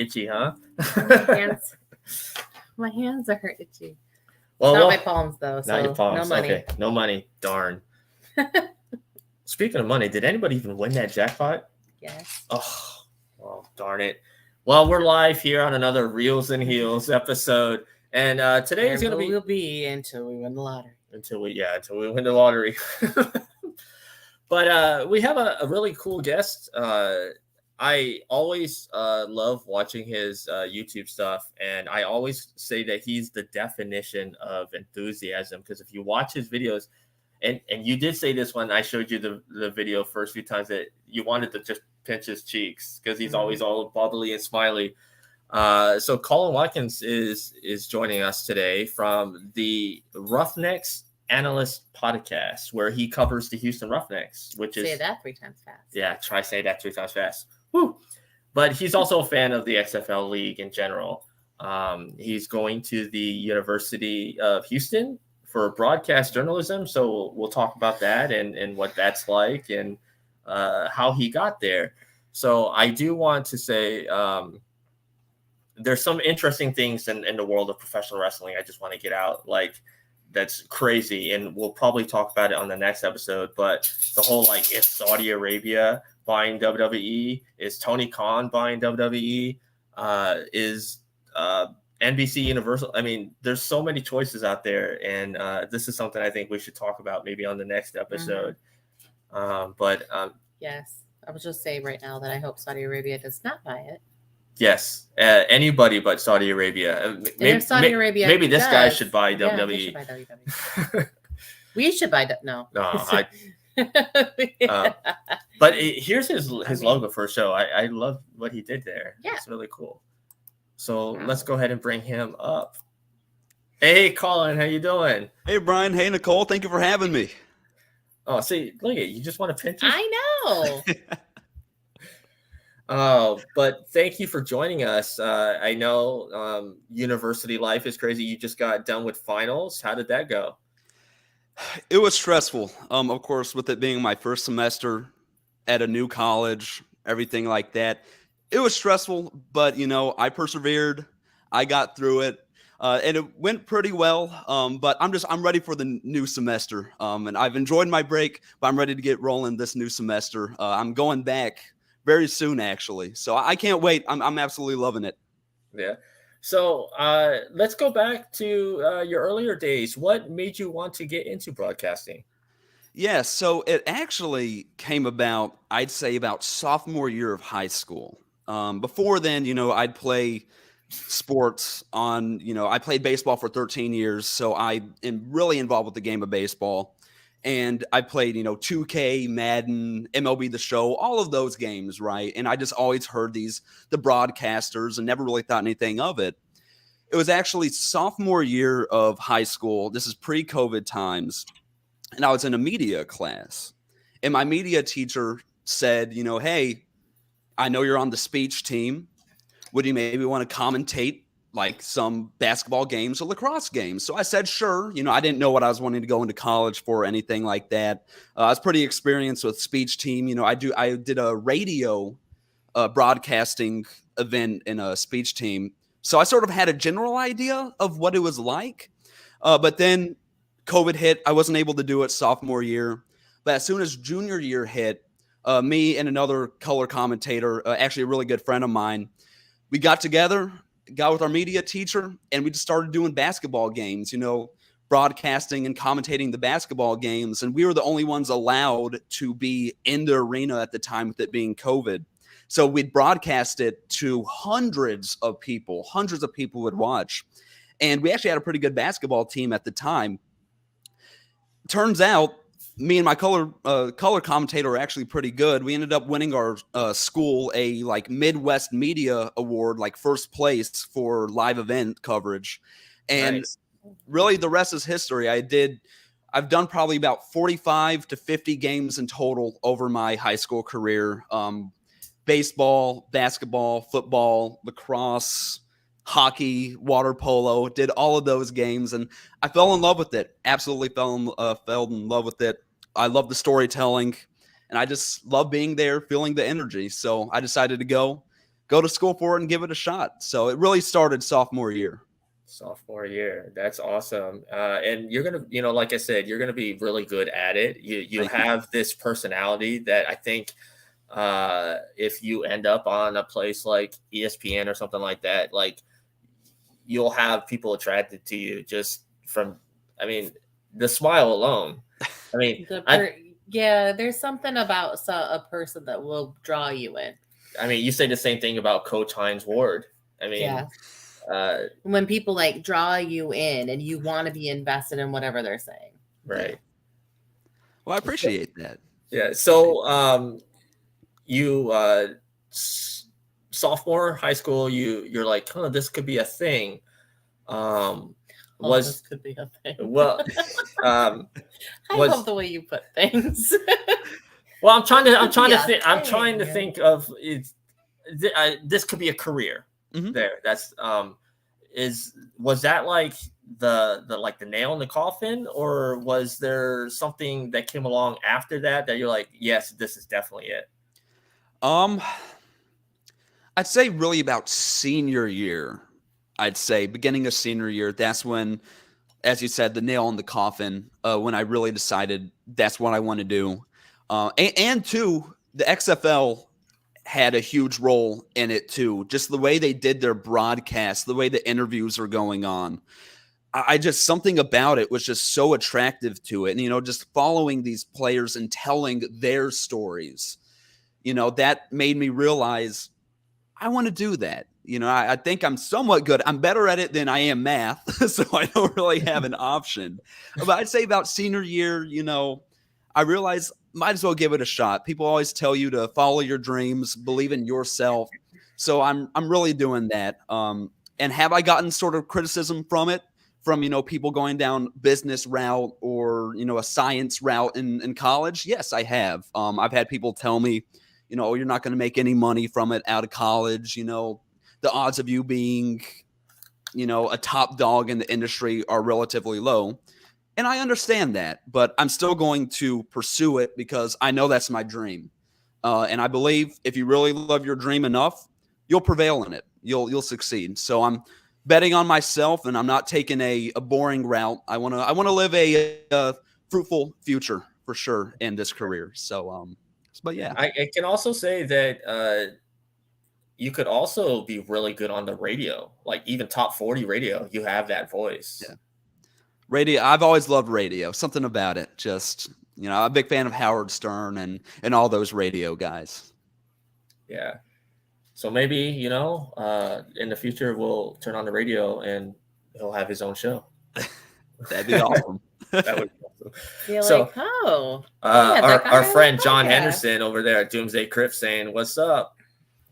itchy, huh? My hands are itchy. Well, not my palms, though. So not your palms. No money. Okay, no money. Darn. Speaking of money, did anybody even win that jackpot? Yes. Oh, well, darn it. Well, we're live here on another Reels and Heels episode. And today is going to be... We'll be until we win the lottery. Until we win the lottery. But we have a really cool guest. I always love watching his YouTube stuff, and I always say that he's the definition of enthusiasm, because if you watch his videos, and you did say this when I showed you the video first few times, that you wanted to just pinch his cheeks because he's always all bubbly and smiley. So Cullen Watkins is joining us today from the Roughnecks Analyst Podcast, where he covers the Houston Roughnecks, which is... Say that 3 times fast. Yeah, try say that 3 times fast. Woo! But he's also a fan of the XFL League in general. He's going to the University of Houston for broadcast journalism, so we'll talk about that and what that's like and how he got there. So I do want to say there's some interesting things in the world of professional wrestling I just want to get out, like that's crazy, and we'll probably talk about it on the next episode. But the whole, like, is Saudi Arabia buying WWE? Is Tony Khan buying WWE? Is NBC Universal? I mean, there's so many choices out there, and this is something I think we should talk about maybe on the next episode. Yes, I would just say right now that I hope Saudi Arabia does not buy it. Yes, anybody but Saudi Arabia. Maybe this guy should buy WWE. Should buy WWE. We should buy no. But here's his logo for a show. I love what he did there. Yeah, it's really cool. So let's go ahead and bring him up. Hey, Colin, how you doing? Hey, Brian. Hey, Nicole. Thank you for having me. Oh, see, look at you. Just want to pinch it. I know. But thank you for joining us. I know university life is crazy. You just got done with finals. How did that go? It was stressful. Of course, with it being my first semester at a new college, everything like that. It was stressful, but, I persevered. I got through it, and it went pretty well. But I'm ready for the new semester. And I've enjoyed my break, but I'm ready to get rolling this new semester. I'm going back very soon, actually. So I can't wait. I'm absolutely loving it. Yeah. So let's go back to your earlier days. What made you want to get into broadcasting? Yeah, so it actually came about, I'd say, about sophomore year of high school. Before then, I'd play sports on, I played baseball for 13 years. So I am really involved with the game of baseball. And I played, 2K, Madden, MLB The Show, all of those games, right? And I just always heard the broadcasters and never really thought anything of it. It was actually sophomore year of high school. This is pre-COVID times. And I was in a media class. And my media teacher said, hey, I know you're on the speech team. Would you maybe want to commentate like some basketball games or lacrosse games? So I said, sure. I didn't know what I was wanting to go into college for or anything like that. I was pretty experienced with speech team. I did a radio broadcasting event in a speech team. So I sort of had a general idea of what it was like. But then COVID hit. I wasn't able to do it sophomore year. But as soon as junior year hit, me and another color commentator, actually a really good friend of mine, we got together, got with our media teacher, and we just started doing basketball games, broadcasting and commentating the basketball games. And we were the only ones allowed to be in the arena at the time, with it being COVID. So we'd broadcast it to hundreds of people would watch. And we actually had a pretty good basketball team at the time. Turns out me and my color commentator are actually pretty good. We ended up winning our school a Midwest Media Award, first place for live event coverage. And nice. Really the rest is history. I've done probably about 45 to 50 games in total over my high school career. Baseball, basketball, football, lacrosse, hockey, water polo, did all of those games, and I fell in love with it. Absolutely fell in love with it. I love the storytelling, and I just love being there, feeling the energy. So I decided to go. go to school for it and give it a shot. So it really started sophomore year. Sophomore year. That's awesome. And you're going to, like I said, you're going to be really good at it. You have this personality that I think if you end up on a place like ESPN or something like that, like you'll have people attracted to you just from, the smile alone. There's something about a person that will draw you in. You say the same thing about Coach Hines Ward. When people like draw you in and you want to be invested in whatever they're saying. Right. Well, I appreciate that. Yeah. So, you, sophomore high school, you're like, this could be a thing. This could be a thing. Well, I love the way you put things. Well, I'm trying to think of this could be a career. Mm-hmm. There. That's was that like the nail in the coffin, or was there something that came along after that you're like, yes, this is definitely it? I'd say really about senior year. I'd say beginning of senior year, that's when, as you said, the nail in the coffin, when I really decided that's what I want to do. And two, the XFL had a huge role in it too. Just the way they did their broadcast, the way the interviews are going on. I just, something about it was just so attractive to it. And, just following these players and telling their stories, that made me realize I want to do that. I think I'm somewhat good. I'm better at it than I am math, so I don't really have an option. But I'd say about senior year, I realized might as well give it a shot. People always tell you to follow your dreams, believe in yourself. So I'm really doing that. And have I gotten sort of criticism from it, from, people going down business route or, a science route in college? Yes, I have. I've had people tell me, you're not going to make any money from it out of college. The odds of you being, a top dog in the industry are relatively low. And I understand that, but I'm still going to pursue it because I know that's my dream. And I believe if you really love your dream enough, you'll prevail in it. You'll succeed. So I'm betting on myself, and I'm not taking a boring route. I want to live a fruitful future for sure in this career. So, but yeah, I can also say that you could also be really good on the radio, like even top 40 radio. You have that voice. Yeah. Radio. I've always loved radio. Something about it. Just, I'm a big fan of Howard Stern and all those radio guys. Yeah. So maybe, in the future we'll turn on the radio and he'll have his own show. That'd be awesome. That would be awesome. You're So, like, oh. Our friend John Henderson over there at Doomsday Crypt saying, "What's up?"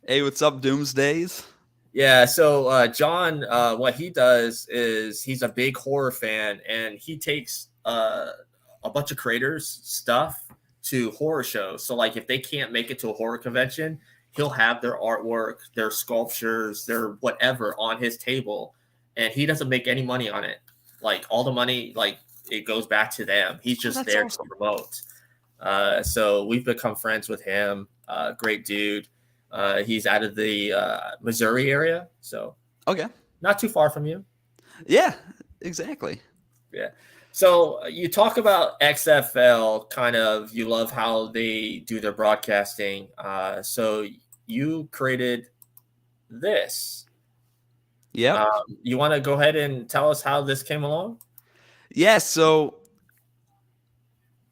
Hey, what's up, Doomsdays? Yeah, so John, what he does is he's a big horror fan, and he takes a bunch of creators' stuff to horror shows. So, like, if they can't make it to a horror convention, he'll have their artwork, their sculptures, their whatever on his table, and he doesn't make any money on it. Like, all the money, like, it goes back to them. He's just there to promote. So we've become friends with him. Great dude. He's out of the Missouri area, so okay, not too far from you. Yeah, exactly. Yeah. So you talk about XFL, kind of. You love how they do their broadcasting. So you created this. Yeah. You want to go ahead and tell us how this came along? Yeah. So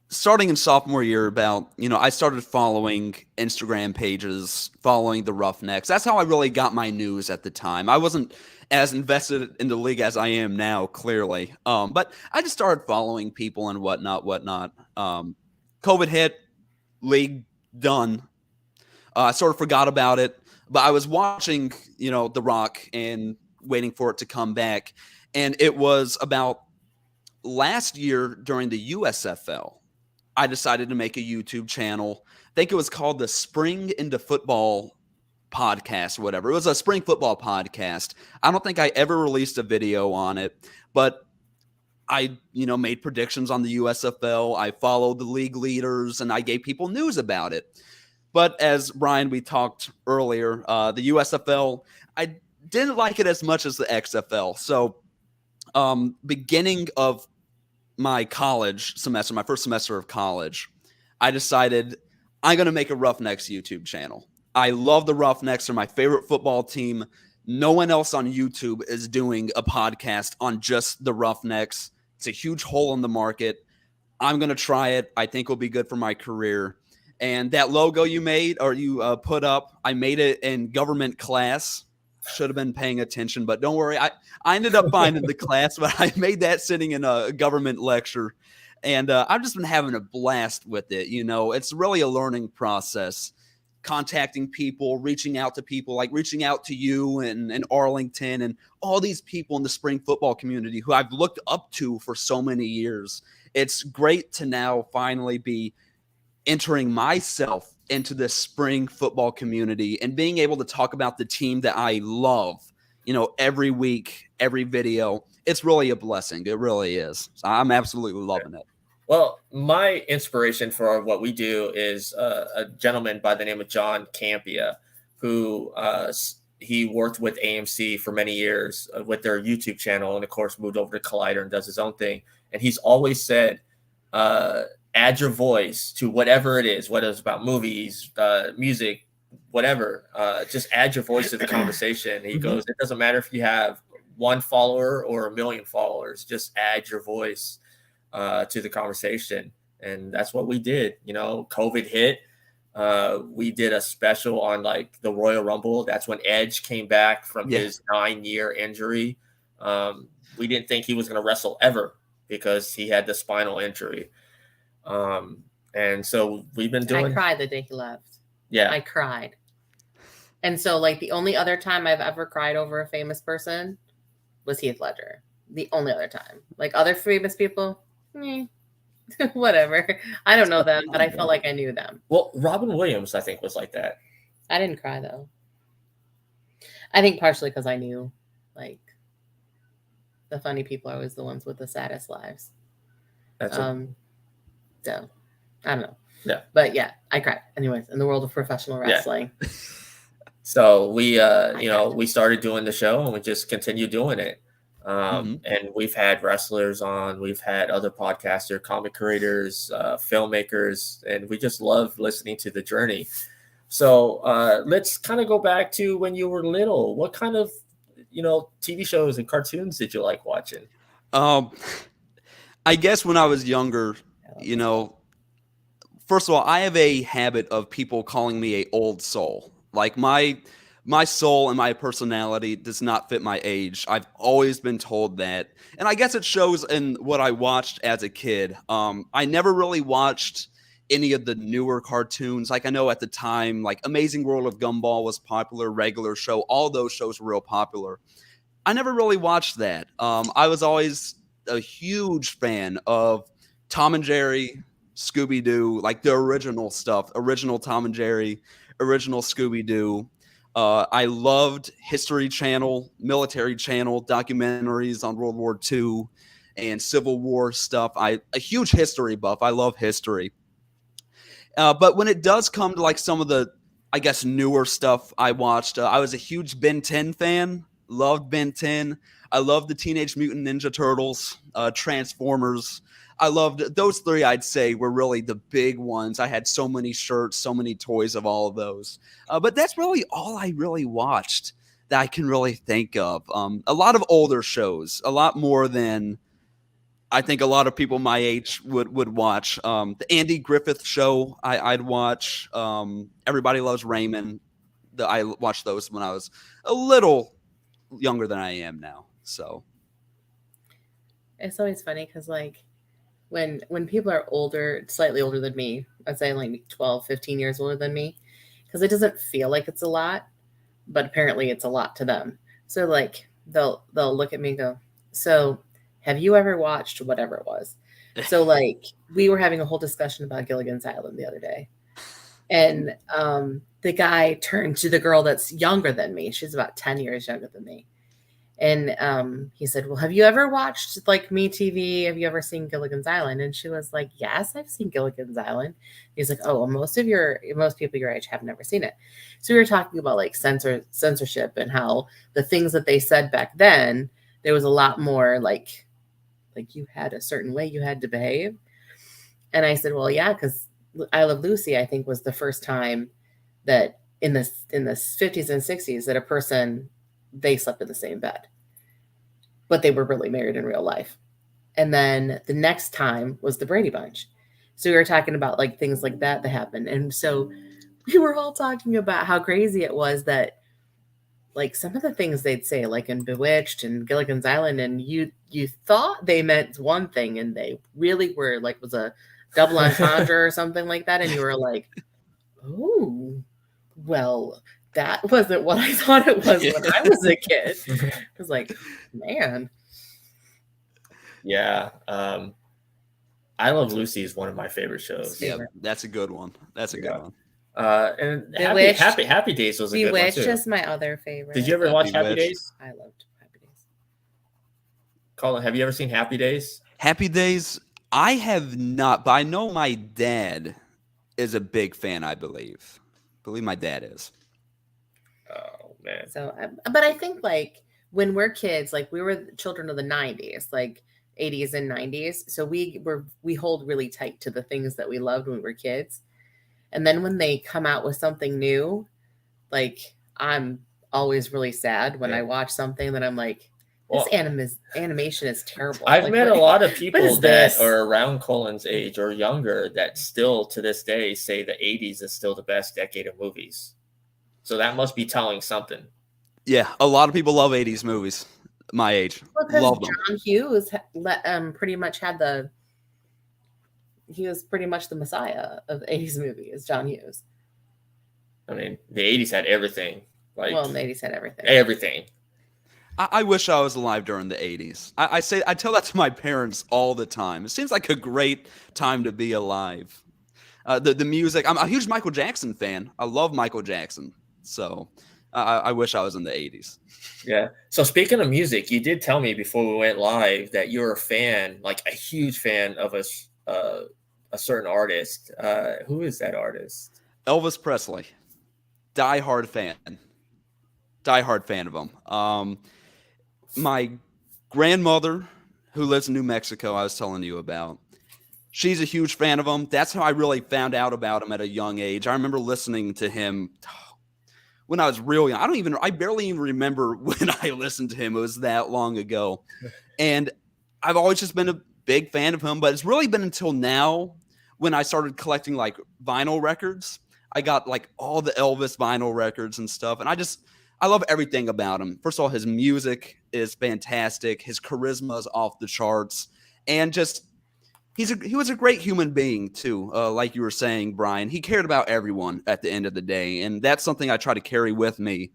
starting in sophomore year, I started following Instagram pages, following the Roughnecks. That's how I really got my news at the time. I wasn't as invested in the league as I am now, clearly. But I just started following people and whatnot. COVID hit, league done. I sort of forgot about it, but I was watching, The Rock and waiting for it to come back. And it was about last year during the USFL. I decided to make a YouTube channel. I think it was called the Spring into Football podcast or whatever. It was a spring football podcast. I don't think I ever released a video on it, but I, made predictions on the USFL. I followed the league leaders and I gave people news about it. But as Brian, we talked earlier, the USFL, I didn't like it as much as the XFL. So beginning of my college semester, my first semester of college, I decided I'm going to make a Roughnecks YouTube channel. I love the Roughnecks. They're my favorite football team. No one else on YouTube is doing a podcast on just the Roughnecks. It's a huge hole in the market. I'm going to try it. I think it'll be good for my career. And that logo you made or you put up, I made it in government class. Should have been paying attention, but don't worry. I ended up finding the class, but I made that sitting in a government lecture. And I've just been having a blast with it. You know, it's really a learning process. Contacting people, reaching out to people, like reaching out to you and Arlington and all these people in the spring football community who I've looked up to for so many years. It's great to now finally be entering myself into the spring football community and being able to talk about the team that I love, you know, every week, every video. It's really a blessing. It really is. So I'm absolutely loving it. Well, my inspiration for what we do is a gentleman by the name of John Campia, who he worked with AMC for many years with their YouTube channel, and of course moved over to Collider and does his own thing. And he's always said, add your voice to whatever it is, whether it's about movies, music, whatever. Just add your voice to the conversation. He goes, it doesn't matter if you have 1 follower or 1 million followers, just add your voice to the conversation. And that's what we did. You know, COVID hit. We did a special on like the Royal Rumble. That's when Edge came back from his 9-year injury. We didn't think he was going to wrestle ever because he had the spinal injury. And so we've been doing. I cried the day he left. Yeah. I cried. And so like the only other time I've ever cried over a famous person was Heath Ledger. The only other time. Like other famous people, whatever. I don't know them, but I felt like I knew them. Well, Robin Williams, I think, was like that. I didn't cry though. I think partially because I knew like the funny people are always the ones with the saddest lives. That's so I don't know. Yeah. But yeah, I cried. Anyways, in the world of professional wrestling. Yeah. So we we started doing the show and we just continued doing it. And we've had wrestlers on, we've had other podcasters, comic creators, filmmakers, and we just love listening to the journey. So let's kind of go back to when you were little. What kind of, TV shows and cartoons did you like watching? I guess when I was younger, first of all, I have a habit of people calling me an old soul. Like my soul and my personality does not fit my age. I've always been told that. And I guess it shows in what I watched as a kid. I never really watched any of the newer cartoons. Like I know at the time, like Amazing World of Gumball was popular, Regular Show, all those shows were real popular. I never really watched that. I was always a huge fan of Tom and Jerry, Scooby-Doo, like the original stuff, original Tom and Jerry, original Scooby-Doo. I loved History Channel, Military Channel, documentaries on World War II and Civil War stuff. A huge history buff. I love history. But when it does come to like some of the, I guess, newer stuff I watched, I was a huge Ben 10 fan. Loved Ben 10. I loved the Teenage Mutant Ninja Turtles, Transformers. I loved those 3, I'd say, were really the big ones. I had so many shirts, so many toys of all of those. But that's really all I really watched that I can really think of. A lot of older shows, a lot more than I think a lot of people my age would watch. The Andy Griffith Show, I'd watch. Everybody Loves Raymond. I watched those when I was a little younger than I am now. So it's always funny because like when people are older, slightly older than me, I'd say like 12, 15 years older than me, because it doesn't feel like it's a lot, but apparently it's a lot to them. So like they'll look at me and go, so have you ever watched whatever it was? So like we were having a whole discussion about Gilligan's Island the other day. And the guy turned to the girl that's younger than me. She's about 10 years younger than me. And he said, well, have you ever watched like MeTV? Have you ever seen Gilligan's Island? And she was like, yes, I've seen Gilligan's Island. He's like, oh, well, most people your age have never seen it. So we were talking about like censorship and how the things that they said back then, there was a lot more like you had a certain way you had to behave. And I said, well, yeah, because I Love Lucy, I think, was the first time that in the 50s and 60s that a person, they slept in the same bed, but they were really married in real life. And then the next time was the Brady Bunch. So we were talking about like things like that happened. And so we were all talking about how crazy it was that like some of the things they'd say, like in Bewitched and Gilligan's Island, and you thought they meant one thing and they really were like, was a double entendre or something like that. And you were like, oh, well, that wasn't what I thought it was when I was a kid. I was like, man. Yeah. I Love Lucy is one of my favorite shows. Yeah, that's a good one. That's a good one. And Happy Days was a good one too. Bewitched is my other favorite. Did you ever watch Happy Days? I loved Happy Days. Colin, have you ever seen Happy Days? Happy Days, I have not, but I know my dad is a big fan, I believe. I believe my dad is. Oh, man. So, but I think like when we're kids, like we were children of the 90s, like 80s and 90s. So we hold really tight to the things that we loved when we were kids. And then when they come out with something new, like I'm always really sad when I watch something that I'm like, this animation is terrible. I've met a lot of people that are around Colin's age or younger that still to this day say the 80s is still the best decade of movies. So that must be telling something. Yeah, a lot of people love 80s movies. My age. Love them. John Hughes pretty much he was pretty much the messiah of the 80s movie, is John Hughes. I mean, the 80s had everything. The 80s had everything. Everything. I wish I was alive during the 80s. I tell that to my parents all the time. It seems like a great time to be alive. The music. I'm a huge Michael Jackson fan. I love Michael Jackson. So I wish I was in the 80s. Yeah. So speaking of music, you did tell me before we went live that you're a fan, like a huge fan of a certain artist. Who is that artist? Elvis Presley. Die-hard fan of him. My grandmother, who lives in New Mexico, I was telling you about, she's a huge fan of him. That's how I really found out about him at a young age. I remember listening to him when I was real young. I barely even remember when I listened to him. It was that long ago. And I've always just been a big fan of him, but it's really been until now when I started collecting like vinyl records. I got like all the Elvis vinyl records and stuff. And I love everything about him. First of all, his music is fantastic. His charisma is off the charts. And just, he was a great human being too. Like you were saying, Brian, he cared about everyone at the end of the day. And that's something I try to carry with me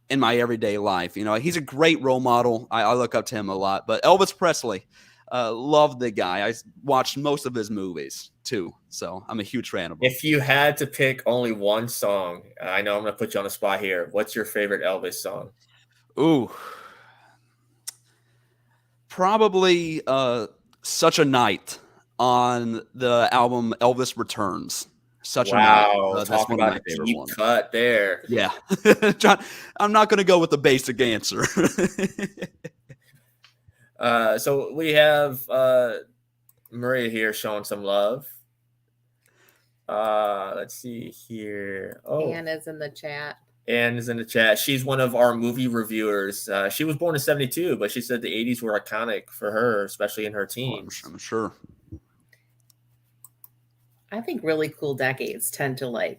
in my everyday life. You know, he's a great role model. I look up to him a lot. But Elvis Presley, love the guy. I watched most of his movies too. So I'm a huge fan of him. If you had to pick only one song, I know I'm going to put you on the spot here. What's your favorite Elvis song? Ooh. Probably Such a Night on the album Elvis Returns. Such a Night. That's one of my favorite ones. Cut there. Yeah. John, I'm not going to go with the basic answer. So we have Maria here showing some love. Let's see here. Oh, Anne is in the chat. She's one of our movie reviewers. She was born in 1972, but she said the 80s were iconic for her, especially in her teens. I'm sure. I think really cool decades tend to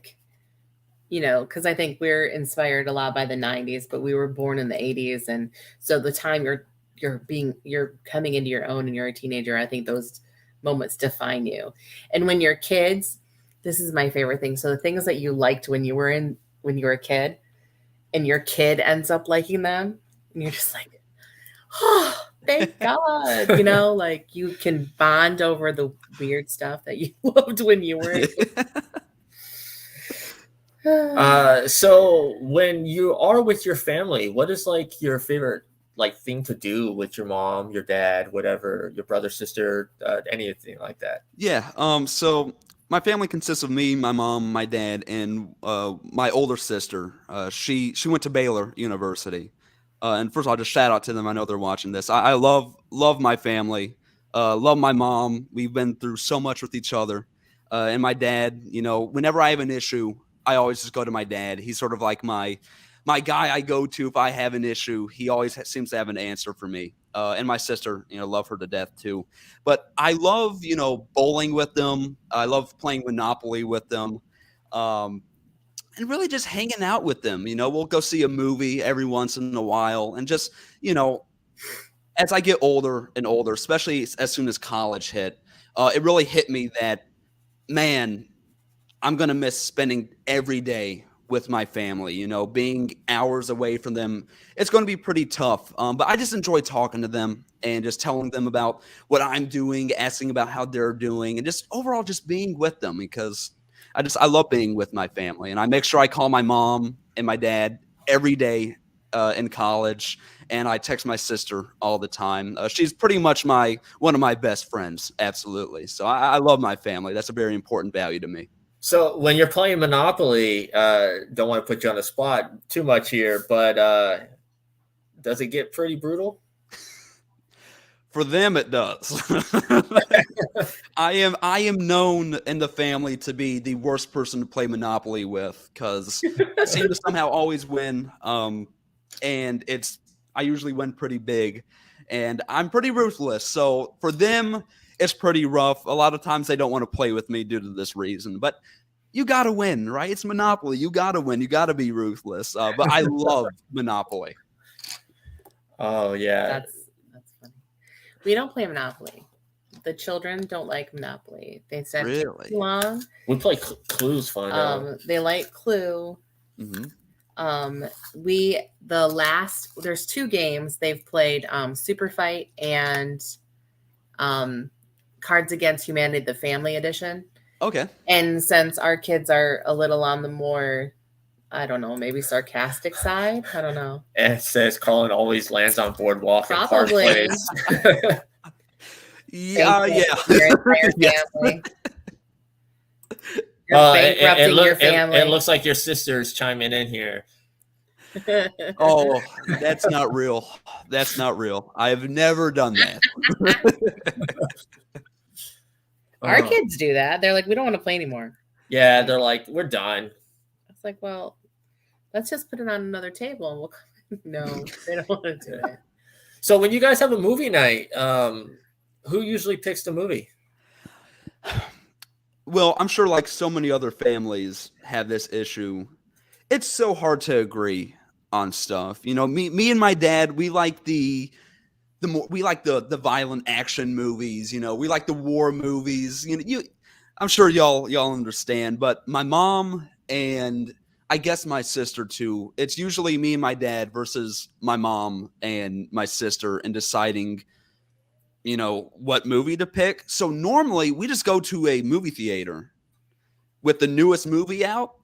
because I think we're inspired a lot by the 90s, but we were born in the 80s. And so the time you're coming into your own and you're a teenager, I think those moments define you. And when you're kids, this is my favorite thing. So the things that you liked when you were a kid and your kid ends up liking them and you're just like, oh, thank God, like you can bond over the weird stuff that you loved when you were a kid. So when you are with your family, what is like your favorite like thing to do with your mom, your dad, whatever, your brother, sister, anything like that? Yeah. So my family consists of me, my mom, my dad, and my older sister. She went to Baylor University. And first of all, just shout out to them. I know they're watching this. I love my family. Love my mom. We've been through so much with each other. And my dad. Whenever I have an issue, I always just go to my dad. He's sort of like my guy I go to if I have an issue. He always seems to have an answer for me. And my sister, love her to death too. But I love, bowling with them. I love playing Monopoly with them. And really just hanging out with them. We'll go see a movie every once in a while. And just, as I get older and older, especially as soon as college hit, it really hit me that, man, I'm going to miss spending every day with my family, being hours away from them. It's going to be pretty tough. But I just enjoy talking to them and just telling them about what I'm doing, asking about how they're doing, and just overall just being with them, because I love being with my family. And I make sure I call my mom and my dad every day in college. And I text my sister all the time. She's pretty much one of my best friends. Absolutely. So I love my family. That's a very important value to me. So when you're playing Monopoly, don't want to put you on the spot too much here, but does it get pretty brutal? For them, it does. I am known in the family to be the worst person to play Monopoly with, because I seem to somehow always win. And I usually win pretty big, and I'm pretty ruthless. So for them, it's pretty rough. A lot of times they don't want to play with me due to this reason, but you got to win, right? It's Monopoly. You got to win. You got to be ruthless. But I love Monopoly. Oh yeah. That's funny. We don't play Monopoly. The children don't like Monopoly. They said Really? too long. We play Clue's fun. They like Clue. Mm-hmm. There's 2 games they've played, Super Fight and Cards Against Humanity, the Family Edition. Okay. And since our kids are a little on the more, I don't know, maybe sarcastic side, I don't know. And it says Cullen always lands on Boardwalk and Park Probably. Place. Yeah. Your entire Yes. family. You're bankrupting your family. It looks like your sister's chiming in here. Oh, that's not real. That's not real. I've never done that. Our kids do that. They're like, we don't want to play anymore. Yeah, they're like, we're done. It's like, well, let's just put it on another table and we'll. No, they don't want to do it. So when you guys have a movie night, who usually picks the movie? Well, I'm sure like so many other families have this issue. It's so hard to agree on stuff. Me and my dad, we like the violent action movies. We like the war movies. I'm sure y'all understand. But my mom and I guess my sister too. It's usually me and my dad versus my mom and my sister in deciding, what movie to pick. So normally we just go to a movie theater with the newest movie out,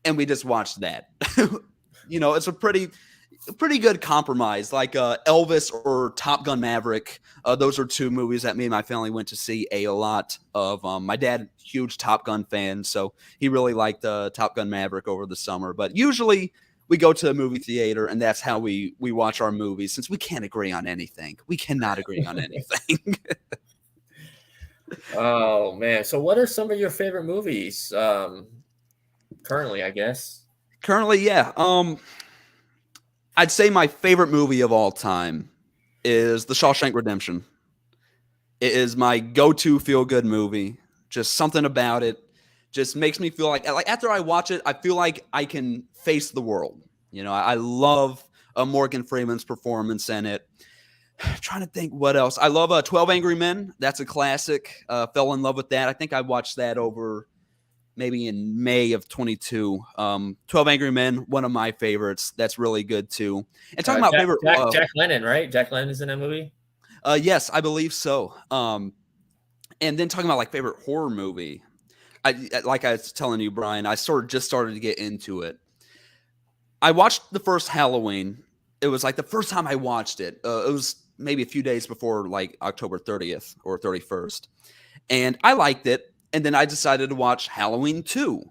and we just watch that. It's a pretty good compromise, like Elvis or Top Gun Maverick. Those are 2 movies that me and my family went to see a lot of. My dad, huge Top Gun fan, so he really liked Top Gun Maverick over the summer. But usually we go to a movie theater, and that's how we watch our movies, since we can't agree on anything. We cannot agree on anything. Oh, man. So what are some of your favorite movies currently, I guess? Currently, yeah. I'd say my favorite movie of all time is The Shawshank Redemption. It is my go-to feel-good movie. Just something about it just makes me feel like after I watch it, I feel like I can face the world. I love Morgan Freeman's performance in it. I'm trying to think what else. I love 12 Angry Men. That's a classic. Fell in love with that. I think I watched that over maybe in May of 22. 12 Angry Men, one of my favorites. That's really good too. And talking about favorite, Jack Lemmon, right? Jack Lemmon is in that movie. Yes, I believe so. And then talking about like favorite horror movie, like I was telling you, Brian, I sort of just started to get into it. I watched the first Halloween, it was like the first time I watched it. It was maybe a few days before like October 30th or 31st. And I liked it. And then I decided to watch Halloween 2.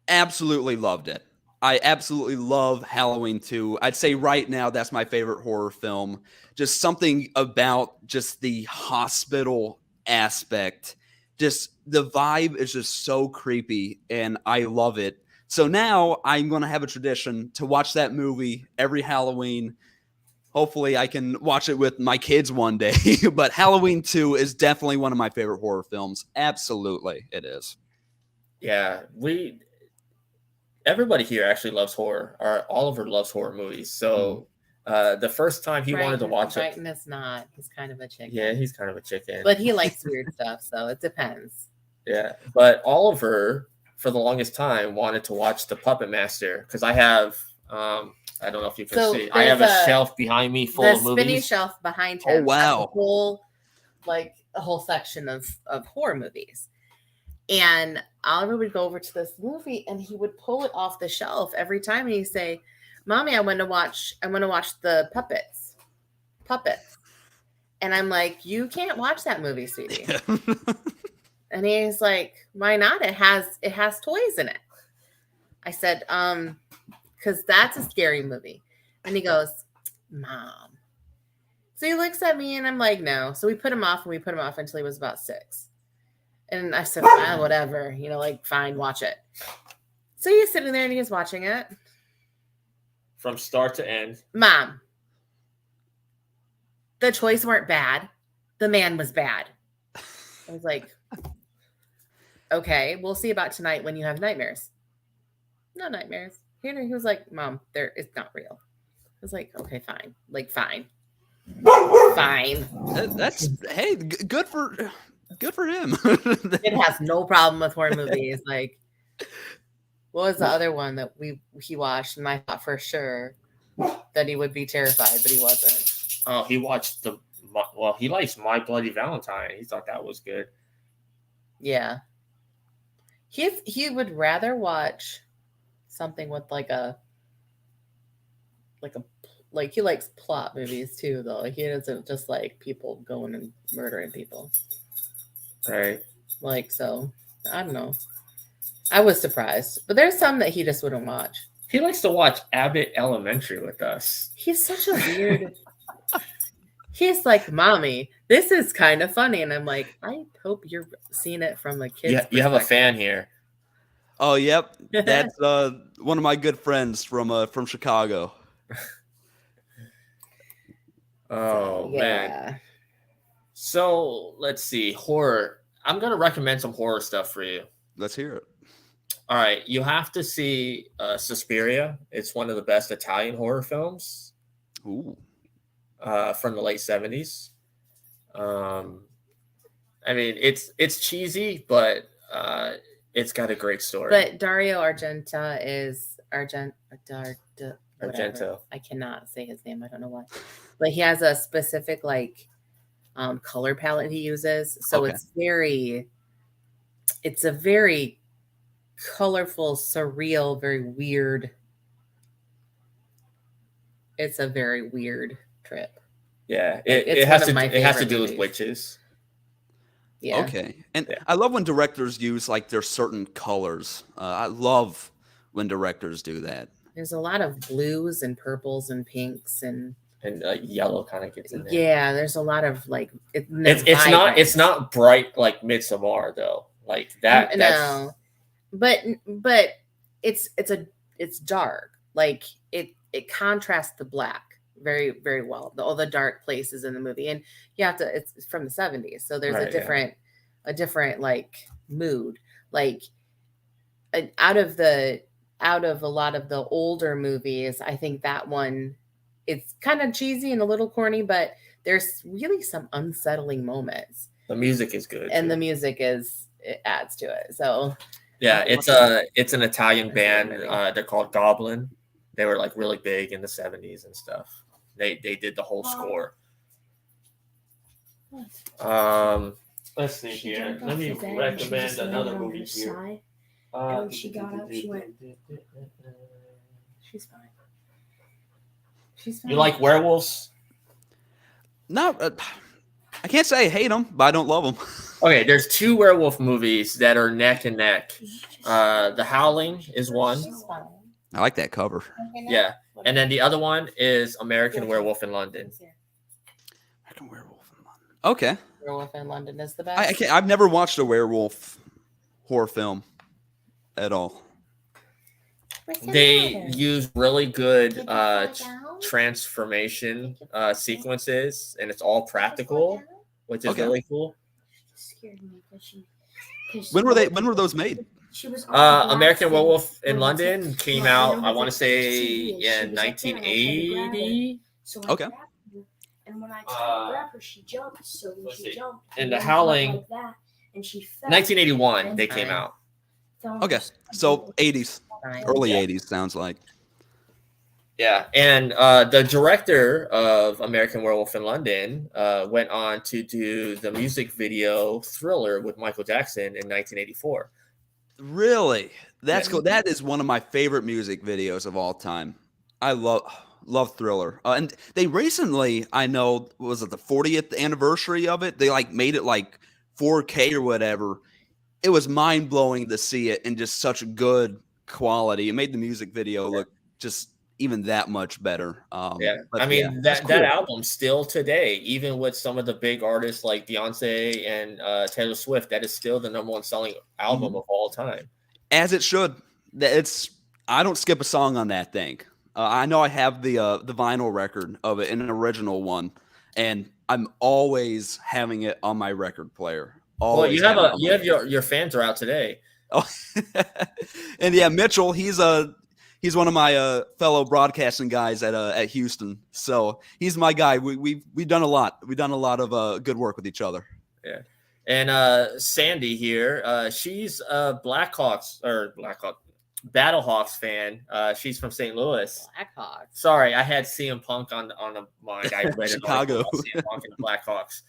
Absolutely loved it. I absolutely love Halloween 2. I'd say right now that's my favorite horror film. Just something about just the hospital aspect. Just the vibe is just so creepy and I love it. So now I'm going to have a tradition to watch that movie every Halloween. Hopefully I can watch it with my kids one day. But Halloween 2 is definitely one of my favorite horror films. Absolutely, it is. Yeah, everybody here actually loves horror. Oliver loves horror movies. So the first time he wanted to watch it. Brighton is not. He's kind of a chicken. Yeah, he's kind of a chicken. But he likes weird stuff, so it depends. Yeah, but Oliver, for the longest time, wanted to watch The Puppet Master because I have, I don't know if you can see, I have a shelf behind me full of movies. The spinny shelf behind him. Oh, wow. A whole section of horror movies. And Oliver would go over to this movie and he would pull it off the shelf every time and he'd say, Mommy, I want to watch the puppets. And I'm like, you can't watch that movie, sweetie. And he's like, why not? It has toys in it. I said, because that's a scary movie. And he goes, Mom. So he looks at me and I'm like, no. So we put him off until he was about 6. And I said, whatever, fine, watch it. So he's sitting there and he's watching it. From start to end. Mom, the toys weren't bad. The man was bad. I was like, okay, we'll see about tonight when you have nightmares. No nightmares. He was like, Mom, it's not real. I was like, okay, fine. Fine. That's, hey, good for him. It has no problem with horror movies. Like, what was the other one that he watched? And I thought for sure that he would be terrified, but he wasn't. Oh, he watched he likes My Bloody Valentine. He thought that was good. Yeah. He would rather watch something with he likes plot movies too, though. He doesn't just like people going and murdering people. Right. So I don't know. I was surprised, but there's some that he just wouldn't watch. He likes to watch Abbott Elementary with us. He's such a weird. He's like, Mommy, this is kind of funny, and I'm like, I hope you're seeing it from the kids. Yeah, you have a fan here. Oh, yep, that's one of my good friends from Chicago. Oh man. So let's see, horror. I'm gonna recommend some horror stuff for you. Let's hear it. All right, you have to see Suspiria. It's one of the best Italian horror films. Ooh. From the late 70s. I mean, it's cheesy, but it's got a great story. But Dario Argento is Argento. I cannot say his name. I don't know why. But he has a specific color palette he uses. So okay. It's a very colorful, surreal, very weird. It's a very weird trip. Yeah, it has to do with witches. Yeah. Okay. And I love when directors use their certain colors. I love when directors do that. There's a lot of blues and purples and pinks and yellow kind of gets in there. Yeah, there's a lot of it's not bright like Midsommar though. Like that. No. But it's dark. Like it contrasts the black very, very well. All the dark places in the movie. And you have to, it's from the 70s. So there's a different mood. Out of a lot of the older movies, I think that one, it's kind of cheesy and a little corny, but there's really some unsettling moments. The music is good. And the music it adds to it. So yeah, it's an Italian band. They're called Goblin. They were really big in the 70s and stuff. They did the whole score. Let's see here. Let me recommend another movie here. She got up. She went. She's fine. She's fine. You like werewolves? No, I can't say I hate them, but I don't love them. Okay, there's 2 werewolf movies that are neck and neck. The Howling is one. She's fine. I like that cover. Yeah. And then the other one is American Werewolf in London. American Werewolf in London. Okay. Werewolf in London is the best. I've never watched a werewolf horror film at all. They use really good transformation sequences, and it's all practical, which is really cool. When were those made? American Werewolf in London came out, I want to say, in 1980. Okay. And when I tried to grab her, she jumped. So when she jumped, and The Howling, like that, and she fell. 1981, they came out. Okay, so 80s, early 80s sounds like. Yeah, and the director of American Werewolf in London went on to do the music video Thriller with Michael Jackson in 1984. Really? That's cool. That is one of my favorite music videos of all time. I love Thriller. And they recently, I know, was it the 40th anniversary of it? They like made it like 4K or whatever. It was mind-blowing to see it in just such good quality. It made the music video look just even that much better. That album still today, even with some of the big artists like Beyonce and Taylor Swift, that is still the #1 selling album of all time. As it should. I don't skip a song on that thing. I know I have the vinyl record of it, an original one, and I'm always having it on my record player. Always. Well, you have your fans are out today. Oh, and yeah, Mitchell, he's one of my fellow broadcasting guys at Houston. So he's my guy. We've done a lot. We've done a lot of good work with each other. Yeah. And Sandy here, she's a Battlehawks fan. She's from St. Louis. Blackhawks. Sorry, I had CM Punk on the mind. I read Chicago. CM Punk and the Blackhawks.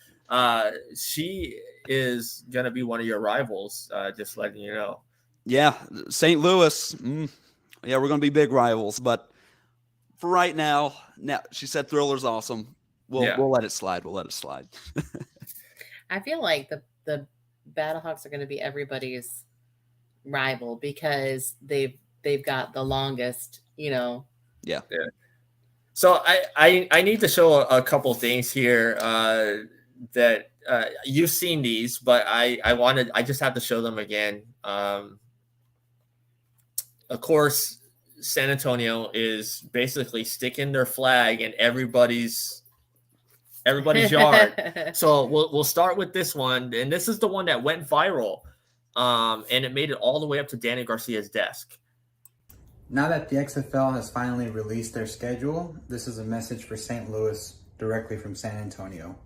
She is gonna be one of your rivals. Just letting you know. Yeah, St. Louis. Yeah, we're gonna be big rivals, but for right now, she said Thriller's awesome. We'll let it slide. We'll let it slide. I feel like the Battlehawks are going to be everybody's rival because they've got the longest, Yeah. So I need to show a couple things here that you've seen these, but I just have to show them again. Of course, San Antonio is basically sticking their flag in everybody's yard. So we'll start with this one, and this is the one that went viral, and it made it all the way up to Danny Garcia's desk. Now that the XFL has finally released their schedule, this is a message for St. Louis directly from San Antonio.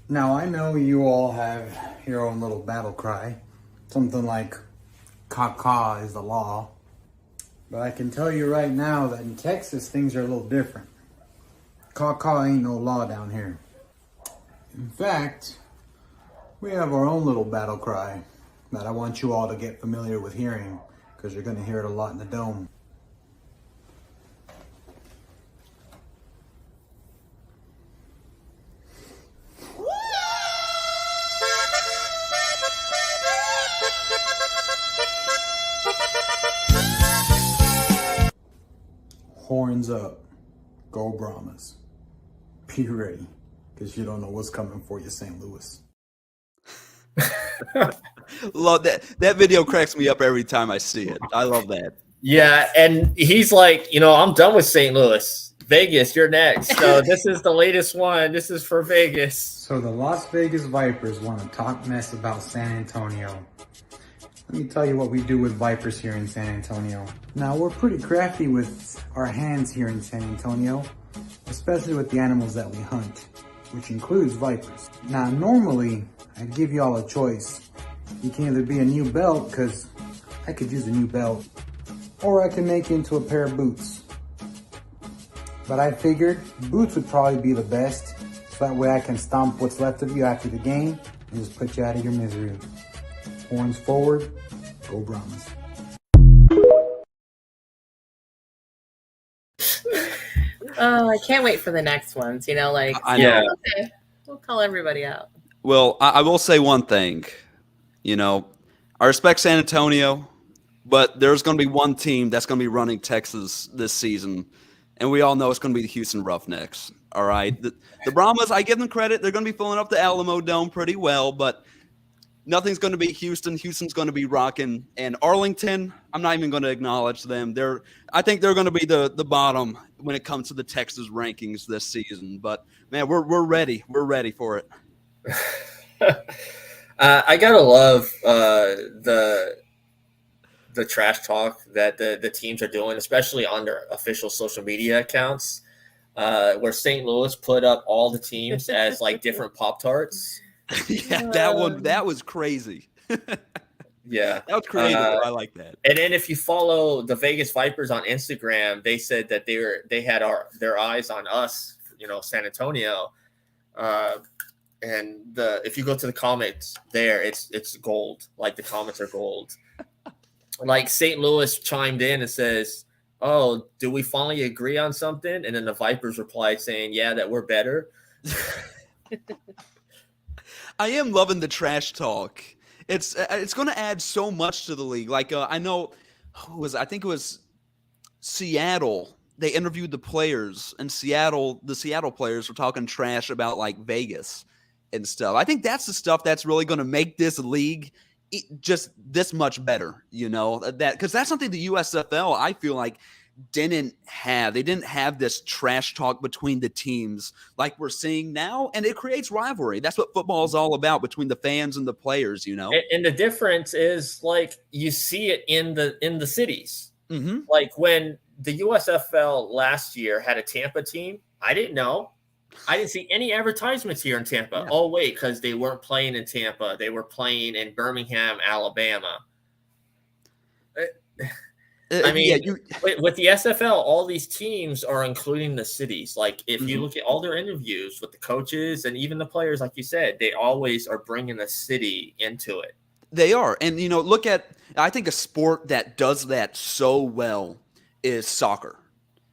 Now I know you all have your own little battle cry, something like "Caw is the law," but I can tell you right now that in Texas things are a little different. Caw ain't no law down here. In fact, we have our own little battle cry that I want you all to get familiar with hearing, because you're going to hear it a lot in the Dome. Horns up. Go Brahmas. Be ready, because you don't know what's coming for you, St. Louis. Love that. That video cracks me up every time I see it. I love that. Yeah, and he's like, I'm done with St. Louis. Vegas, you're next. So this is the latest one. This is for Vegas. So the Las Vegas Vipers want to talk mess about San Antonio. Let me tell you what we do with Vipers here in San Antonio. Now, we're pretty crafty with our hands here in San Antonio, especially with the animals that we hunt, which includes vipers. Now, normally, I'd give y'all a choice. You can either be a new belt, because I could use a new belt, or I can make it into a pair of boots. But I figured boots would probably be the best, so that way I can stomp what's left of you after the game and just put you out of your misery. Horns forward, go Brahmas. Oh, I can't wait for the next ones. Like I know. Okay, we'll call everybody out. Well, I will say one thing. I respect San Antonio, but there's going to be one team that's going to be running Texas this season, and we all know it's going to be the Houston Roughnecks. All right, the Brahmas, I give them credit; they're going to be filling up the Alamo Dome pretty well, but nothing's going to be Houston. Houston's going to be rocking, and Arlington, I'm not even going to acknowledge them. I think they're going to be the bottom when it comes to the Texas rankings this season. But man, we're ready. We're ready for it. I gotta love the trash talk that the teams are doing, especially on their official social media accounts, where St. Louis put up all the teams as like different Pop-Tarts. Yeah, that was crazy. Yeah, that was creative. I like that. And then if you follow the Vegas Vipers on Instagram, they said that they had their eyes on us, San Antonio. And if you go to the comments there, it's gold. Like the comments are gold. Like St. Louis chimed in and says, "Oh, do we finally agree on something?" And then the Vipers replied saying, "Yeah, that we're better." I am loving the trash talk. It's going to add so much to the league. Like I know, I think it was Seattle. They interviewed the players, and the Seattle players were talking trash about like Vegas and stuff. I think that's the stuff that's really going to make this league just this much better, because that's something the USFL, I feel like, didn't have. They didn't have this trash talk between the teams like we're seeing now, and it creates rivalry. That's what football is all about, between the fans and the players, And the difference is like you see it in the cities. Mm-hmm. Like when the USFL last year had a Tampa team, I didn't know. I didn't see any advertisements here in Tampa. Yeah. Oh, wait, because they weren't playing in Tampa. They were playing in Birmingham, Alabama. I mean, with the SFL, all these teams are including the cities. Like if you look at all their interviews with the coaches and even the players, like you said, they always are bringing the city into it. They are. And, I think a sport that does that so well is soccer.